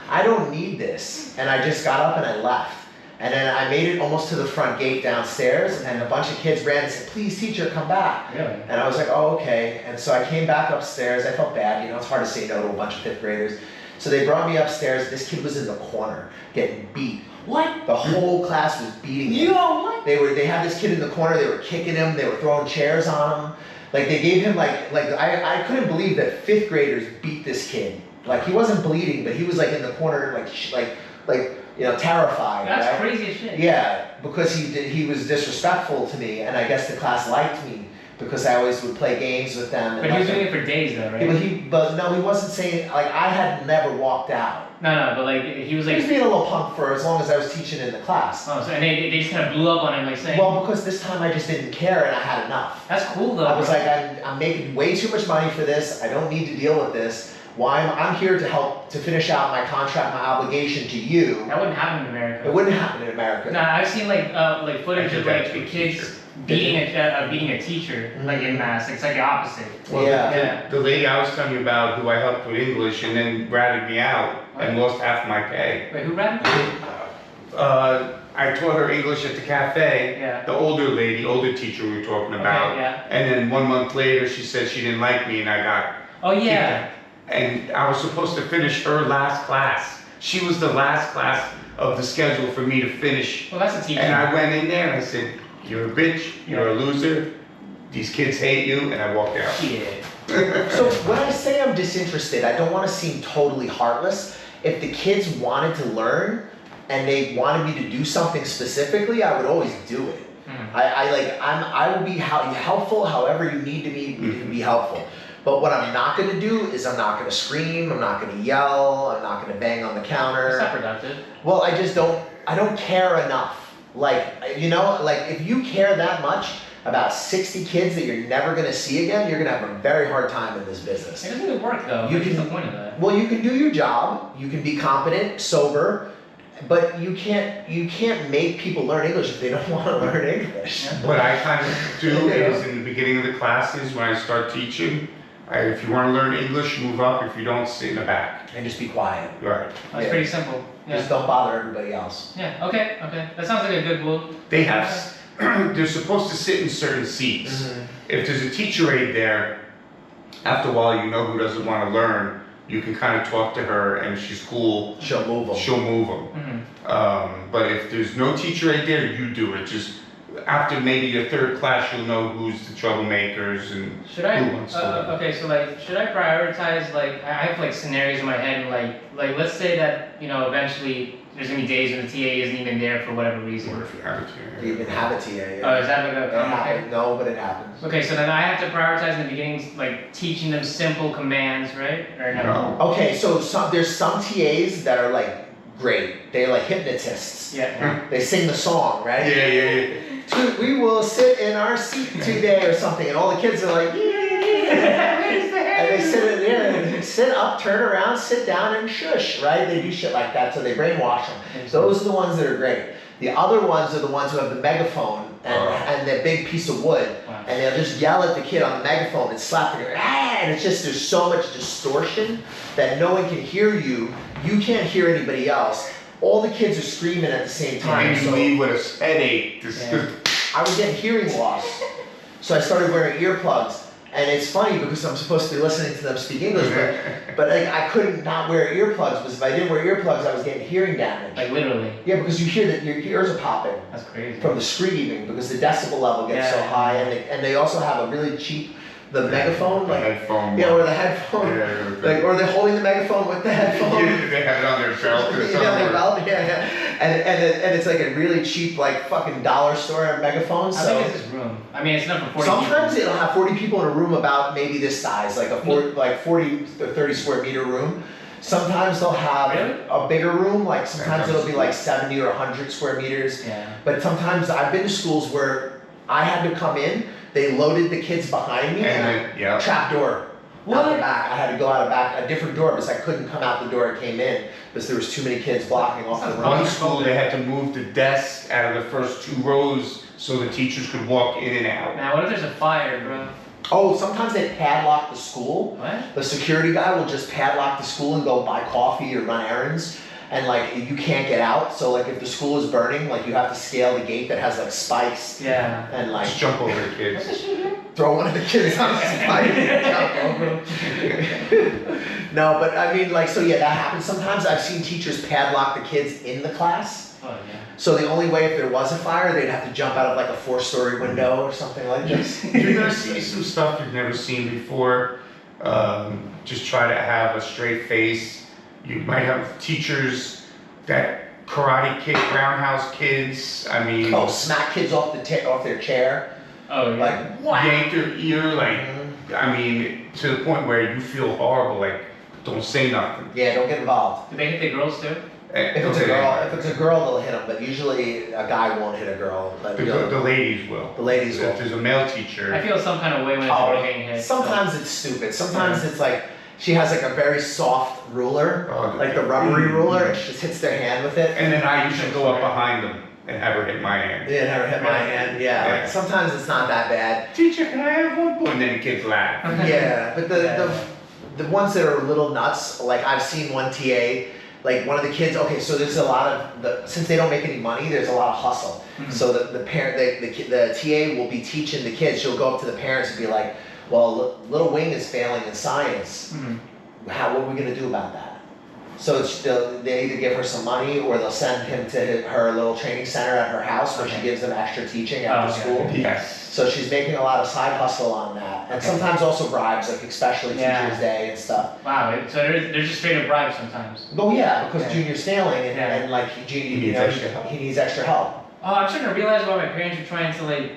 I don't need this. And I just got up and I left. And then I made it almost to the front gate downstairs, and a bunch of kids ran and said, "Please, teacher, come back." Really? And I was like, "Oh, okay." And so I came back upstairs. I felt bad, you know, it's hard to say no to a bunch of fifth graders. So they brought me upstairs. This kid was in the corner getting beat. What? The whole class was beating him. Yo, what? They had this kid in the corner. They were kicking him. They were throwing chairs on him. Like they gave him I couldn't believe that fifth graders beat this kid. Like he wasn't bleeding, but he was like in the corner, like you know, terrified. That's right? crazy as shit. Yeah, because he was disrespectful to me, and I guess the class liked me because I always would play games with them. But he was doing it for days though, right? But no, he wasn't saying, like, I had never walked out. No, but like he was like. He was being a little punk for as long as I was teaching in the class. Oh, so and they just kind of blew up on him, like saying. Well, because this time I just didn't care and I had enough. That's cool though. I was like, I'm making way too much money for this. I don't need to deal with this. I'm here to help to finish out my contract, my obligation to you. That wouldn't happen in America. It wouldn't happen in America. No, I've seen like footage of like the kids beating a teacher like in mass. It's like the opposite. Well, the lady I was telling you about, who I helped with English, and then ratted me out and lost half my pay. Wait, who ratted you? I taught her English at the cafe. Yeah. The older teacher we were talking about. Okay, yeah. And then 1 month later, she said she didn't like me, and I got. Oh yeah. And I was supposed to finish her last class. She was the last class of the schedule for me to finish. Well, that's a teacher. And I went in there and I said, "You're a bitch. You're a loser. These kids hate you," and I walked out. Yeah. So when I say I'm disinterested, I don't want to seem totally heartless. If the kids wanted to learn and they wanted me to do something specifically, I would always do it. I will be helpful however you need to be helpful. But what I'm not going to do is I'm not going to scream, I'm not going to yell, I'm not going to bang on the counter. It's not productive. Well, I don't care enough. Like, you know, like if you care that much about 60 kids that you're never going to see again, you're going to have a very hard time in this business. It doesn't really work though. What's the point of that? Well, you can do your job, you can be competent, sober, but you can't make people learn English if they don't want to learn English. What I kind of do is in the beginning of the classes when I start teaching, if you want to learn English, move up. If you don't, sit in the back. And just be quiet. Right. That's pretty simple. Yeah. Just don't bother everybody else. Yeah, okay. That sounds like a good rule. They have, they're supposed to sit in certain seats. Mm-hmm. If there's a teacher aide there, after a while you know who doesn't want to learn, you can kind of talk to her, and if she's cool, she'll move them. She'll move them. Mm-hmm. But if there's no teacher aide there, you do it. after maybe your third class, you'll know who's the troublemakers and Should I? who wants to. Okay, so like, should I prioritize? Like, I have like scenarios in my head. Like let's say that eventually there's gonna be days when the TA isn't even there for whatever reason. Or if you have it You here. even have a TA. Yeah. Oh, is that like a It common happens. thing? No, but it happens. Okay, so then I have to prioritize in the beginning, like teaching them simple commands, right? Or no? No. Okay, so there's some TAs that are like great. They're like hypnotists. Yeah. They sing the song, right? Yeah. We will sit in our seat today or something, and all the kids are like, and they sit up, turn around, sit down, and shush, right? They do shit like that, so they brainwash them. Those are the ones that are great. The other ones are the ones who have the megaphone and their big piece of wood, and they'll just yell at the kid on the megaphone and slap their and it's just there's so much distortion that no one can hear you. You can't hear anybody else. All the kids are screaming at the same time. And you leave with a headache. I was getting hearing loss, so I started wearing earplugs. And it's funny because I'm supposed to be listening to them speak English, but like, I couldn't not wear earplugs because if I didn't wear earplugs, I was getting hearing damage. Like literally. Yeah, because you hear that your ears are popping That's crazy. from the screaming because the decibel level gets so high, and they also have a really cheap megaphone, like headphone. or the headphone, like or they're holding the megaphone with the headphone. They have it on their belt or something. Their belt, and it's like a really cheap, like fucking dollar store megaphone. How So big is this room? I mean, it's enough for 40 sometimes people. it'll have 40 people in a room about maybe this size, like 40 or 30 square meter room. Sometimes they'll have a bigger room, like sometimes it'll be like 70 or 100 square meters. Yeah. But sometimes I've been to schools where I had to come in, they loaded the kids behind me, and trap door out the back. I had to go out a different door because I couldn't come out the door I came in because there was too many kids blocking off the room. One school, they had to move the desks out of the first 2 rows so the teachers could walk in and out. Now, what if there's a fire, bro? Oh, sometimes they padlock the school. What? The security guy will just padlock the school and go buy coffee or run errands. And like, you can't get out. So like, if the school is burning, like you have to scale the gate that has like spikes. Yeah. And like, Just jump over the kids. throw one of the kids on the spike and jump over. No, but I mean like, so yeah, that happens. Sometimes I've seen teachers padlock the kids in the class. Oh, yeah. So the only way if there was a fire, they'd have to jump out of like a 4-story window or something like this. You're gonna see some stuff you've never seen before. Just try to have a straight face. You might have teachers that karate kick roundhouse kids. I mean, Smack kids off their chair. Oh, yeah. Like, what? yank their ear. Like, I mean, to the point where you feel horrible. Like, don't say nothing. Yeah, don't get involved. Do they hit the girls too? If it's a girl, they'll hit them, but usually a guy won't hit a girl. But The ladies will. The ladies will. If there's a male teacher. I feel some kind of way when it's girl getting hit. Sometimes it's stupid. Sometimes it's like she has like a very soft ruler, like the rubbery ruler, and she just hits their hand with it. And then I usually go up behind them and have her hit my hand. Yeah, never hit my hand. Yeah, like sometimes it's not that bad. Teacher, can I have one? And then the kids laugh. Yeah, but the ones that are a little nuts, like I've seen one TA. Like one of the kids, okay, so there's a lot of since they don't make any money, there's a lot of hustle. Mm-hmm. So the parent, the TA will be teaching the kids. She'll go up to the parents and be like, "Well, little Wing is failing in science. Mm-hmm. What are we gonna do about that?" So they either give her some money or they'll send him to her little training center at her house where she gives them extra teaching after school. Yes. So she's making a lot of side hustle on that, and sometimes also bribes, like especially Teachers Day and stuff. Wow, so there's just straight up bribes sometimes. Oh yeah, because Junior's failing and like he needs extra help. Oh, I'm starting to realize why my parents were trying to like,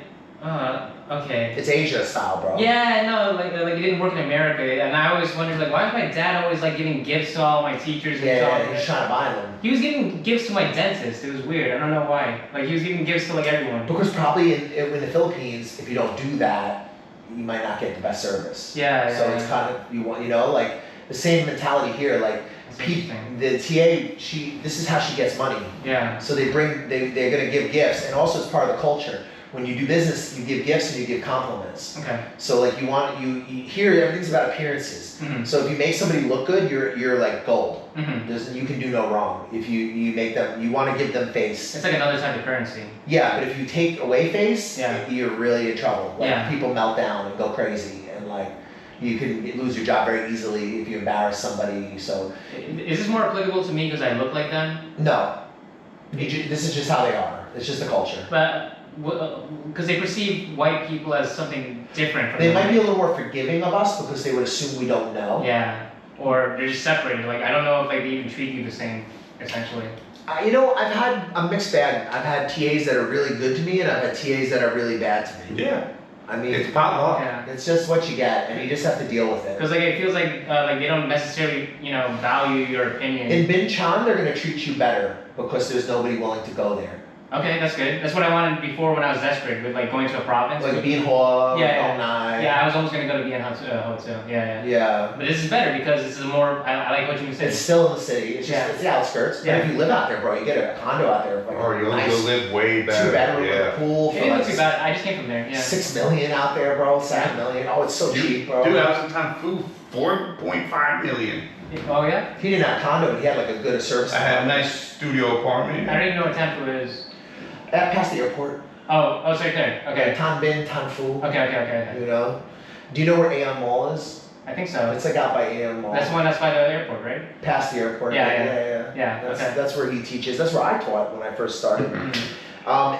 okay. It's Asia style, bro. Yeah, no, like it didn't work in America, and I always wondered like, why is my dad always like giving gifts to all my teachers and stuff? He's trying to buy them. He was giving gifts to my dentist. It was weird. I don't know why. Like he was giving gifts to like everyone. Because probably in the Philippines, if you don't do that, you might not get the best service. Yeah. So it's kind of like the same mentality here. Like the TA, this is how she gets money. Yeah. So they're gonna give gifts, and also it's part of the culture. When you do business, you give gifts and you give compliments. Okay. So like you here everything's about appearances. Mm-hmm. So if you make somebody look good, you're like gold. Mm-hmm. You can do no wrong. If you make them, you want to give them face. It's like another type of currency. Yeah, but if you take away face, you're really in trouble. Like people melt down and go crazy, and like you can lose your job very easily if you embarrass somebody. So is this more applicable to me because I look like them? no, this is just how they are. It's just the culture. But because they perceive white people as something different from They them. might be a little more forgiving of us because they would assume we don't know. Yeah, or they're just separated. Like I don't know if like they even treat you the same, essentially. You know, I've had a mixed bag. I've had TAs that are really good to me, and I've had TAs that are really bad to me. Yeah. I mean, It's potluck. Yeah. it's just what you get, and you just have to deal with it. Because like it feels like they don't necessarily value your opinion. In Binchan, they're gonna treat you better because there's nobody willing to go there. Okay, that's good. That's what I wanted before when I was desperate with like going to a province. Like Bien Hoa, Yeah, Onai. Yeah, I was almost gonna go to Bien Hoa too. Yeah. Yeah. But this is better because this is more. I like what you said. It's still in the city. It's just Yeah. it's the outskirts. Yeah. But if you live out there, bro, you get a condo out there. Like Or you'll nice live way better. 2-bedroom with a Yeah. pool It for didn't like look too bad. I just came from there. Yeah. $6 million out there, bro. $7 million. Oh, it's so cheap, bro. Dude, I was in town food, 4.5 million. Oh yeah. He didn't have a condo, but he had like a good service. I had a nice studio apartment. I don't even know what temple it is. Past the airport. Oh, it's right there. Okay. Tan Binh, Tan Phu. Okay. You know? Do you know where Aeon Mall is? I think so. It's like out by Aeon Mall. That's the one that's by the airport, right? Past the airport. Yeah. That's where he teaches. That's where I taught when I first started. Mhm.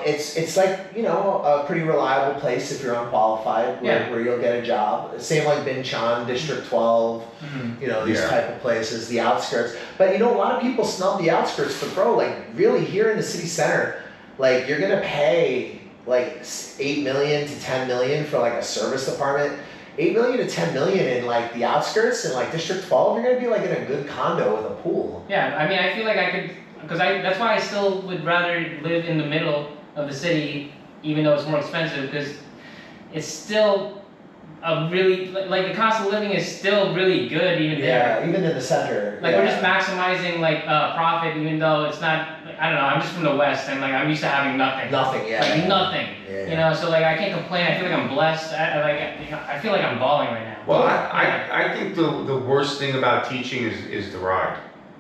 It's like, you know, a pretty reliable place if you're unqualified, where you'll get a job. Same like Binchan, District 12, Mhm. you know, these Yeah. type of places, the outskirts. But you know, a lot of people snub the outskirts, but bro, like really here in the city center, like you're gonna pay like 8 million to 10 million for like a service department. 8 million to 10 million in like the outskirts in like District 12, you're gonna be like in a good condo with a pool. Yeah, I mean, I feel like I could, because that's why I still would rather live in the middle of the city, even though it's more expensive, because it's still a really, like the cost of living is still really good even there. Yeah, even in the center. Like we're just maximizing like profit, even though it's not. I don't know. I'm just from the West, and like I'm used to having nothing. Nothing, yeah. Like nothing. Yeah. You know, so like I can't complain. I feel like I'm blessed. I feel like I'm balling right now. Well, I think the worst thing about teaching is the ride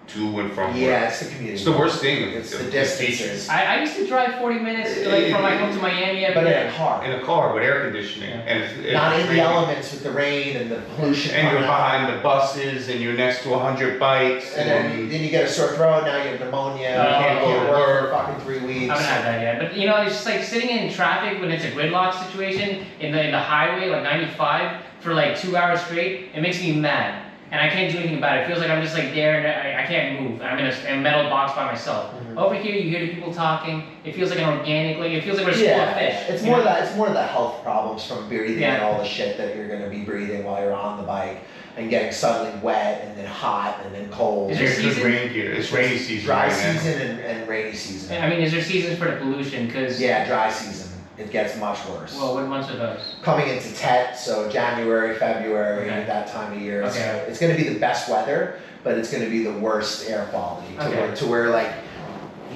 to and from work. Yeah, it's the community. It's the worst thing. It's the of distances. I used to drive 40 minutes like from my home to Miami every But in day. a car. In a car with air conditioning. Yeah. And it's Not in the raining. elements with the rain and the pollution. And you're coming out. behind the buses and you're next to 100 bikes. And then you get a sore throat, now you have pneumonia, you can't go to work for fucking 3 weeks. I haven't had that yet, but you know, it's just like sitting in traffic when it's a gridlock situation in the highway, like 95, for like 2 hours straight. It makes me mad, and I can't do anything about it. It feels like I'm just like there and I can't move. I'm in a metal box by myself. Mhm. Over here, you hear the people talking. It feels like an organic, like it feels like we're a school of fish. It's you more know? that it's more the health problems from breathing Yeah. and all the shit that you're gonna be breathing while you're on the bike and getting suddenly wet and then hot and then cold. Is there It's good season? rain here. It's rainy season Dry right now. season and rainy season. I mean, is there seasons for the pollution? Because Yeah, dry season. It gets much worse. well, what months are those? Coming into Tet, so January, February, Okay. that time of year. Okay. So it's going to be the best weather, but it's going to be the worst air quality Okay. to where like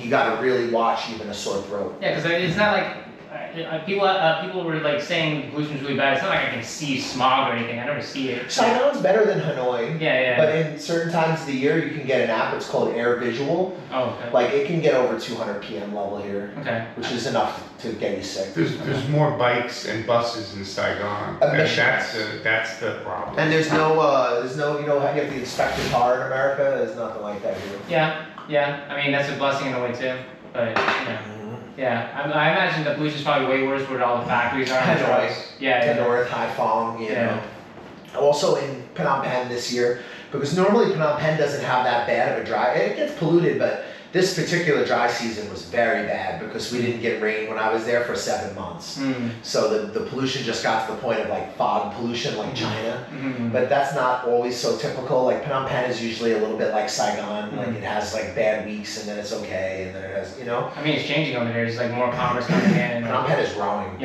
you got to really watch even a sore throat. Yeah, because it's not like people were like saying pollution's really bad. It's not like I can see smog or anything. I never see it. Saigon's better than Hanoi. Yeah. But in certain times of the year, you can get an app. It's called Air Visual. Oh, okay. Like it can get over 200 PM level here, Okay. which is enough to get you sick. There's more bikes and buses in Saigon. And Emissions. that's the problem. And there's no, you know how you have to inspect your car in America? There's nothing like that here. Yeah. I mean, that's a blessing in a way too. But yeah. I imagine the pollution's probably way worse where all the factories are. and Hanoi. trucks. Yeah. The North Haiphong, you Yeah. know. Also in Phnom Penh this year, because normally Phnom Penh doesn't have that bad of a dry, it gets polluted, but this particular dry season was very bad because we didn't get rain when I was there for 7 months. Mm. So the pollution just got to the point of like fog pollution like China. Mm-hmm. But that's not always so typical. Like Phnom Penh is usually a little bit like Saigon. Like it has like bad weeks and then it's okay and then it has, you know. I mean, it's changing over there. There's like more commerce coming in. And Phnom Penh is growing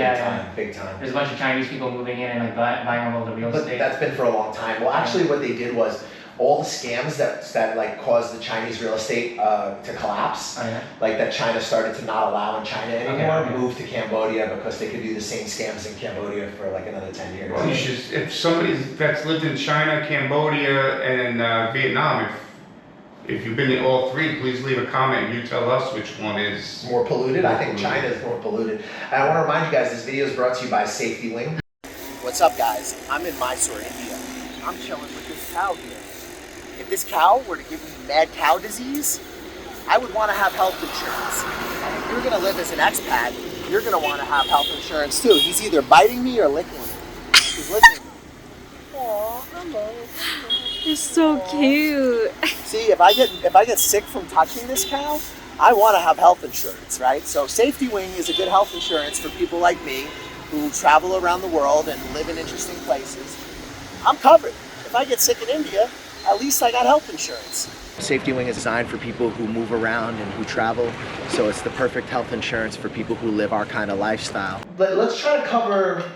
big time. There's a bunch of Chinese people moving in and like buying all the real But estate. that's been for a long time. Well, actually, what they did was all the scams that like caused the Chinese real estate to collapse, Oh yeah. like that China started to not allow in China anymore, Okay. moved to Cambodia because they could do the same scams in Cambodia for like another 10 years. Well, you should, if somebody that's lived in China, Cambodia, and Vietnam, if you've been in all three, please leave a comment. You tell us which one is. More polluted? I think More China is more polluted. And I want to remind you guys, this video is brought to you by Safetywing. What's up, guys? I'm in Mysore, India. I'm chilling with this cow here. If this cow were to give me mad cow disease, I would want to have health insurance. And if you're going to live as an expat, you're gonna want to have health insurance too. He's either biting me or licking me. He's licking me. Aw, hello. It's so cute. See, if I get sick from touching this cow, I want to have health insurance, right? So Safetywing is a good health insurance for people like me who travel around the world and live in interesting places. I'm covered. If I get sick in India, at least I got health insurance. Safetywing is designed for people who move around and who travel, so it's the perfect health insurance for people who live our kind of lifestyle. But let's try to cover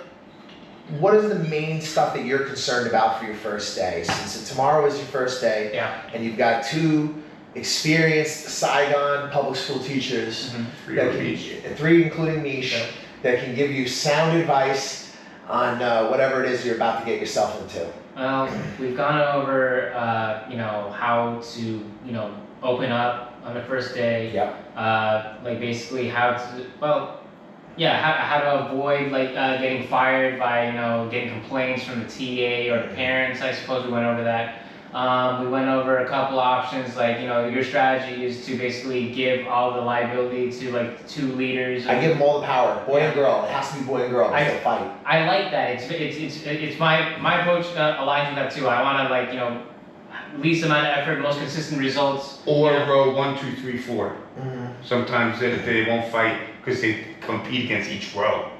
what is the main stuff that you're concerned about for your first day. Since tomorrow is your first day, and you've got 2 experienced Saigon public school teachers, 3 including Mish, that can give you sound advice on whatever it is you're about to get yourself into. Well, we've gone over, how to, open up on the first day. Yep. Like basically how to, how to avoid getting fired by, getting complaints from the TA or the parents. I suppose we went over that. We went over a couple options, like, your strategy is to basically give all the liability to 2 leaders. I give them all the power, boy and girl. It has to be boy and girl. They'll fight. I like that. It's my approach aligns with that too. I want to least amount of effort, most consistent results. Or row 1, 2, 3, 4. Sometimes they won't fight because they compete against each row.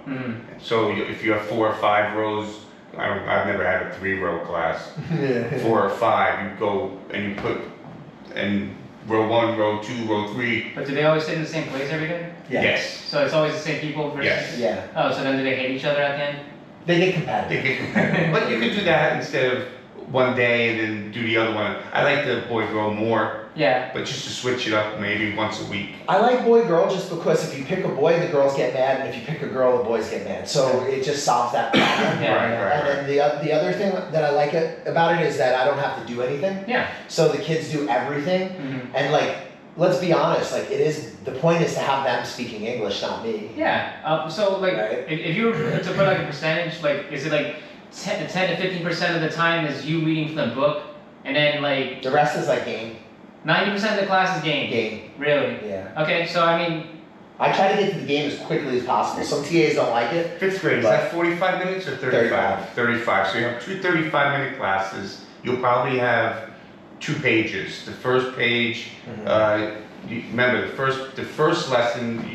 So if you have 4 or 5 rows, I've never had a 3-row class. 4 or 5, you go and you put in row 1, row 2, row 3. But do they always sit in the same place every day? Yes. So it's always the same people versus? Yes. Yeah. Oh, so then do they hate each other at the end? They get competitive. But you could do that instead of one day and then do the other one. I like the boy girl more. Yeah. But just to switch it up maybe once a week. I like boy girl just because if you pick a boy, the girls get mad, and if you pick a girl, the boys get mad. So it just solves that problem. Right. And then the other thing that I like about it is that I don't have to do anything. Yeah. So the kids do everything, and let's be honest, the point is to have them speaking English, not me. Yeah. If you were to put a percentage, is it 10 to 15% of the time is you reading from the book, and then the rest is game. 90% of the class is game? Game. Really? Yeah. Okay, so I try to get to the game as quickly as possible. Some TAs don't like it. 5th grade, is that 45 minutes or 35? 35. So you have 2 35-minute classes. You'll probably have 2 pages. The first page, remember the first lesson,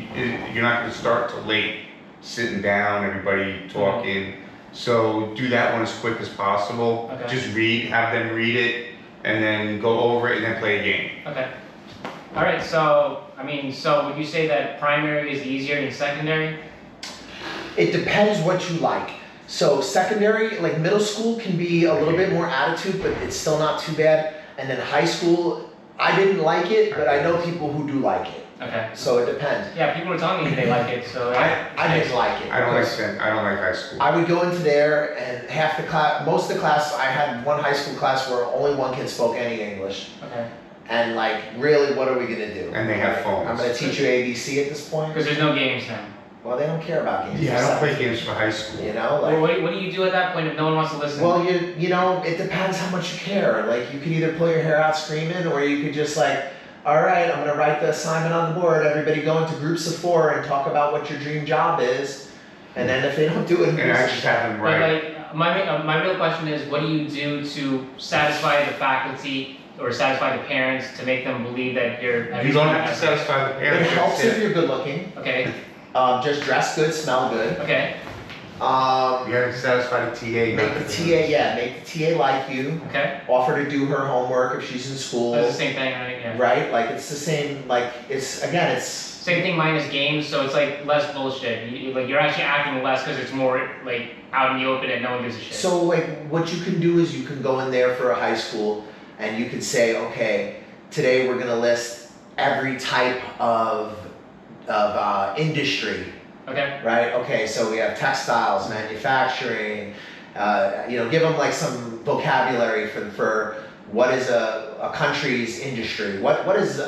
you're not going to start till late, sitting down, everybody talking. So do that one as quick as possible. Okay. Just have them read it, and then go over it and then play a game. Okay. All right, so would you say that primary is easier than secondary? It depends what you like. So secondary, middle school can be a little bit more attitude, but it's still not too bad. And then high school, I didn't like it, but I know people who do like it. Okay. So it depends. Yeah, people were telling me they like it, so I didn't like it. I don't like high school. I would go into there and half the class, most of the class, I had one high school class where only one kid spoke any English. Okay. And really, what are we gonna do? And they have phones. I'm gonna teach you ABC at this point. Because there's no games now. Well, they don't care about games. Yeah, I don't play games for high school. Well, what do you do at that point if no one wants to listen? Well, it depends how much you care. You could either pull your hair out screaming, or you could just all right, I'm gonna write the assignment on the board. Everybody go into groups of 4 and talk about what your dream job is. And then if they don't do it, and I just have them write. But my real question is, what do you do to satisfy the faculty or satisfy the parents to make them believe that you're? You don't have to satisfy the parents. It helps if you're good looking. Okay. Just dress good, smell good. Okay. You have to satisfy the TA. Make the TA like you. Okay. Offer to do her homework if she's in school. That's the same thing, right? Yeah. Right? It's the same. It's same thing minus games. So it's less bullshit. You're actually acting less because it's more out in the open and no one gives a shit. So what you can do is you can go in there for a high school and you can say, okay, today we're gonna list every type of industry. Okay. Right? Okay, so we have textiles, manufacturing, give them some vocabulary for what is a country's industry. What is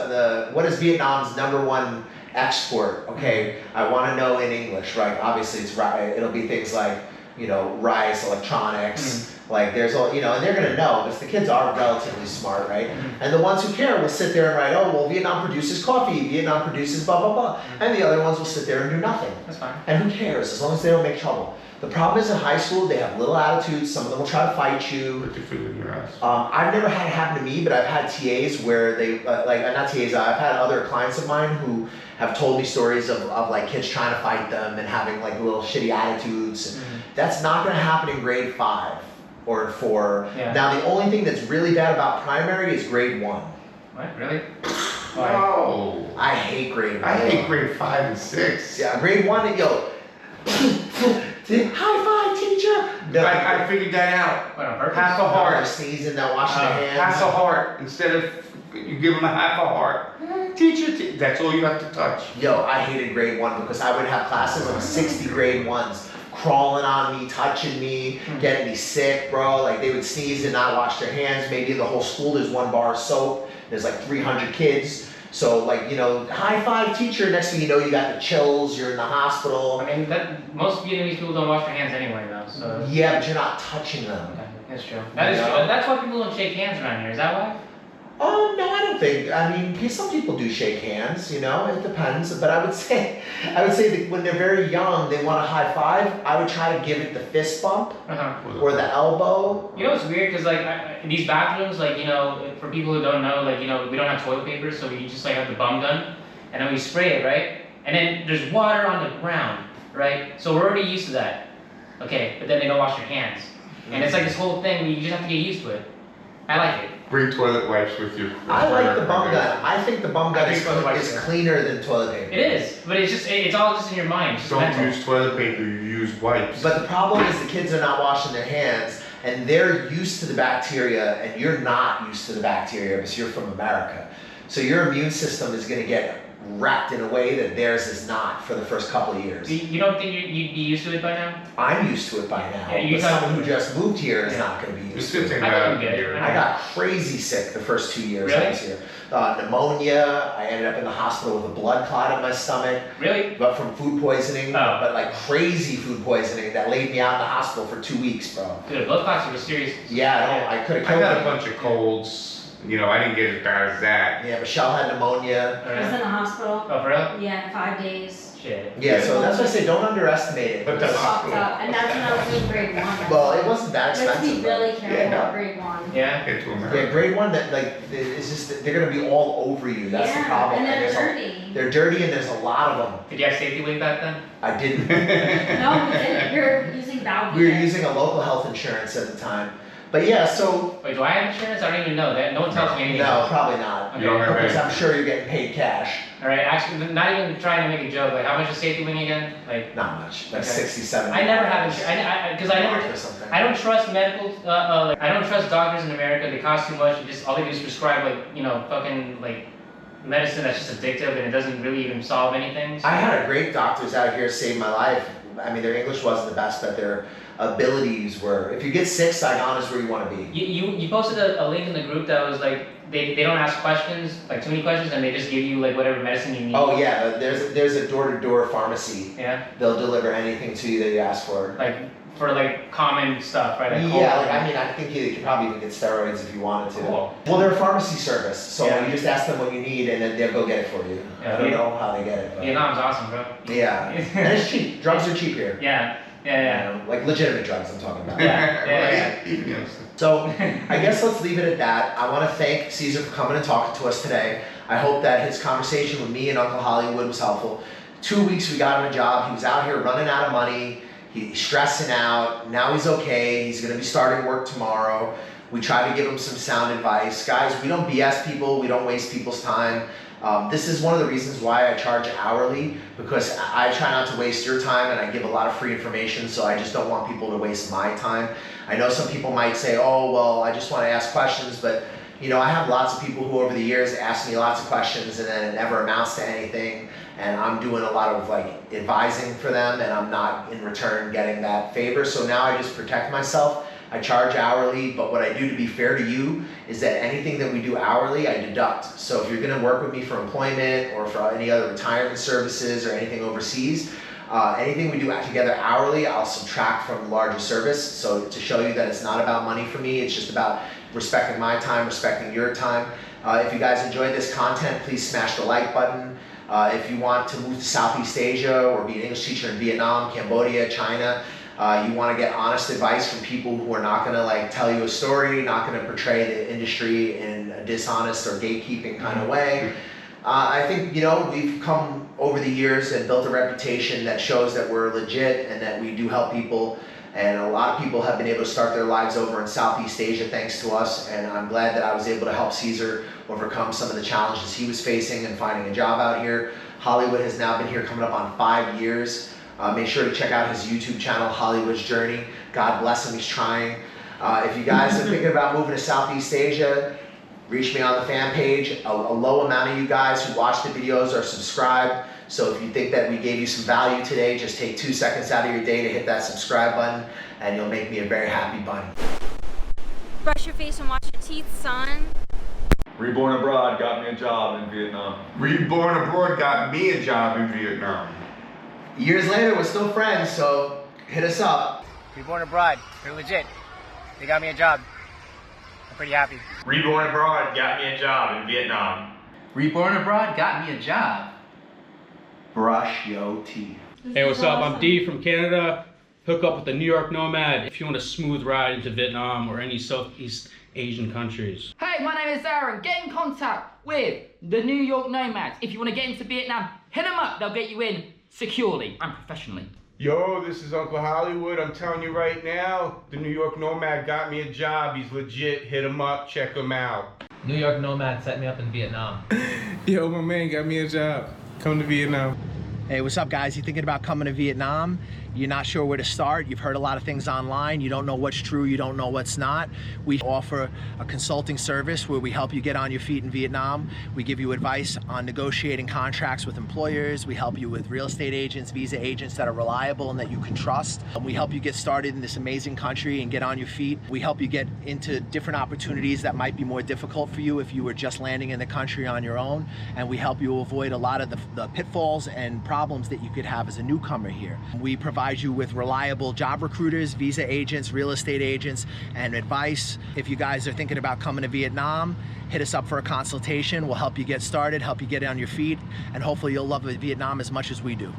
Vietnam's #1 export? Okay, I want to know in English, right? Obviously it's right. It'll be things like rice, electronics, like there's all, and they're gonna know, because the kids are relatively smart, right? And the ones who care will sit there and write, oh, well, Vietnam produces coffee, Vietnam produces blah, blah, blah. And the other ones will sit there and do nothing. That's fine. And who cares, as long as they don't make trouble. The problem is in high school, they have little attitudes, some of them will try to fight you. Put your food in your ass. I've never had it happen to me, but I've had TAs where they, not TAs, I've had other clients of mine who have told me stories of like kids trying to fight them and having like little shitty attitudes. That's not gonna happen in grade 5 or 4. Yeah. Now the only thing that's really bad about primary is grade 1. What? Really? No. I hate grade 1. I hate grade 5 and 6. Yeah, grade 1, high five, teacher! No, I figured that out. What, on purpose? Half a they're heart. sneezing, they're washing their hands. Half a heart. Instead of you give them a half a heart. Teacher, that's all you have to touch. Yo, I hated grade 1 because I would have classes of 60 grade 1s crawling on me, touching me, getting me sick, bro. Like they would sneeze and not wash their hands. Maybe in the whole school there's 1 bar of soap. There's like 300 kids. So like, high five teacher, next thing you know you got the chills, you're in the hospital. I mean, most Vietnamese people don't wash their hands anyway, though. So. Yeah, but you're not touching them. Okay, that's true. That is true. That's why people don't shake hands around here. Is that why? Oh, no, I don't think. I mean, some people do shake hands, it depends. But I would say that when they're very young, they want a high five. I would try to give it the fist bump or the elbow. You know what's weird? Because in these bathrooms, for people who don't know, we don't have toilet paper, so we just have the bum gun, and then we spray it, right? And then there's water on the ground, right? So we're already used to that. Okay, but then they don't wash their hands, and it's like this whole thing. You just have to get used to it. I like it. Bring toilet wipes with you. I like the bum gun. I think the bum gun I think toilet wipes is are- cleaner than toilet paper. It is, but it's all just in your mind. It's just Don't mental. use toilet paper, you use wipes. But the problem is the kids are not washing their hands, and they're used to the bacteria, and you're not used to the bacteria because you're from America. So your immune system is going to get wrecked in a way that theirs is not for the first couple of years. You don't think you'd be used to it by now? I'm used to it by now, Yeah, you but got- someone who just moved here is Yeah. not going to be It's used gonna to take it. I about don't get it. a year. I got crazy sick the first 2 years I Really? was here. Pneumonia, I ended up in the hospital with a blood clot in my stomach, Really? but from food poisoning, Oh. but like crazy food poisoning that laid me out in the hospital for 2 weeks, bro. Dude, blood clots are serious. Yeah, I could have I killed got a me. bunch of colds. I didn't get as bad as that. Yeah, Michelle had pneumonia. I was in the hospital. Oh, for real? Yeah, 5 days. Shit. Yeah, so that's why I say don't underestimate it. But It was that's fucked up. And that's when I was doing grade 1. Well, it wasn't that You have to be expensive. really though. careful Yeah. about grade 1. Yeah? Get to Yeah, America. grade 1, that it's just that they're gonna be all over you. That's the problem. And they're there's dirty. they're dirty and there's a lot of them. Did you have Safetywing back then? I didn't. No, we didn't. You're using Valve. We were using a local health insurance at the time. But yeah, so Wait, do I have insurance? I don't even know that. No one tells me anything. no, probably not. You don't have Because any. I'm sure you're getting paid cash. All right, actually, not even trying to make a joke. Like, how much is Safetywing again? Like, Not much. Like Okay. 67. I never have insurance. Because I never. Or something. I don't trust medical. I don't trust doctors in America. They cost too much. All they do is prescribe fucking medicine that's just addictive and it doesn't really even solve anything. So. I had a great doctors out here save my life. I mean, their English wasn't the best, but their abilities were. If you get sick, Saigon is where you want to be. You posted a link in the group that was like they don't ask questions, like too many questions, and they just give you like whatever medicine you need. Oh yeah, there's a door-to-door pharmacy. Yeah. They'll deliver anything to you that you ask for. Like for like common stuff, right? Like Yeah, cold. like I mean, I think you could probably even get steroids if you wanted to. Cool. Well, they're a pharmacy service, so Yeah. you just ask them what you need, and then they'll go get it for you. Yeah. I don't know how they get it, but Vietnam's awesome, bro. yeah, and it's cheap. Drugs are cheap here. Yeah. Yeah. You know, like legitimate drugs, I'm talking about. Yeah. Right? Yes. So I guess let's leave it at that. I want to thank Caesar for coming and talking to us today. I hope that his conversation with me and Uncle Hollywood was helpful. 2 weeks we got him a job. He was out here running out of money. He's stressing out. Now he's okay. He's going to be starting work tomorrow. We try to give him some sound advice. Guys, we don't BS people. We don't waste people's time. This is one of the reasons why I charge hourly, because I try not to waste your time and I give a lot of free information, so I just don't want people to waste my time. I know some people might say, oh, well, I just want to ask questions, but I have lots of people who over the years ask me lots of questions and then it never amounts to anything, and I'm doing a lot of advising for them and I'm not in return getting that favor, so now I just protect myself. I charge hourly, but what I do to be fair to you is that anything that we do hourly, I deduct. So if you're gonna work with me for employment or for any other retirement services or anything overseas, Anything we do together hourly, I'll subtract from larger service. So to show you that it's not about money for me, it's just about respecting my time, respecting your time. If you guys enjoyed this content, please smash the like button. If you want to move to Southeast Asia or be an English teacher in Vietnam, Cambodia, China, you want to get honest advice from people who are not going to like tell you a story, not going to portray the industry in a dishonest or gatekeeping kind of way. I think, you know, we've come over the years and built a reputation that shows that we're legit and that we do help people. And a lot of people have been able to start their lives over in Southeast Asia thanks to us. And I'm glad that I was able to help Caesar overcome some of the challenges he was facing and finding a job out here. Hollywood has now been here coming up on 5 years. Make sure to check out his YouTube channel, Hollywood's Journey. God bless him, he's trying. If you guys are thinking about moving to Southeast Asia, reach me on the fan page. A low amount of you guys who watch the videos are subscribed. So if you think that we gave you some value today, just take 2 seconds out of your day to hit that subscribe button and you'll make me a very happy bunny. Brush your face and wash your teeth, son. Reborn Abroad got me a job in Vietnam. Reborn Abroad got me a job in Vietnam. Years later, we're still friends, so hit us up. Reborn Abroad, they're legit. They got me a job. I'm pretty happy. Reborn Abroad got me a job in Vietnam. Reborn Abroad got me a job. Brush your teeth. Hey, what's up? I'm D from Canada. Hook up with the New York Nomad if you want a smooth ride into Vietnam or any Southeast Asian countries. Hey, my name is Aaron. Get in contact with the New York Nomads. If you want to get into Vietnam, hit them up. They'll get you in securely and professionally. Yo, this is Uncle Hollywood. I'm telling you right now, the New York Nomad got me a job. He's legit. Hit him up. Check him out. New York Nomad set me up in Vietnam. Yo, my man got me a job. Come to Vietnam. Hey, what's up, guys? You thinking about coming to Vietnam? You're not sure where to start. You've heard a lot of things online. You don't know what's true. You don't know what's not. We offer a consulting service where we help you get on your feet in Vietnam. We give you advice on negotiating contracts with employers. We help you with real estate agents, visa agents that are reliable and that you can trust. We help you get started in this amazing country and get on your feet. We help you get into different opportunities that might be more difficult for you if you were just landing in the country on your own. And we help you avoid a lot of the pitfalls and problems that you could have as a newcomer here. We provide you with reliable job recruiters, visa agents, real estate agents, and advice. If you guys are thinking about coming to Vietnam, hit us up for a consultation. We'll help you get started, help you get on your feet, and hopefully you'll love Vietnam as much as we do.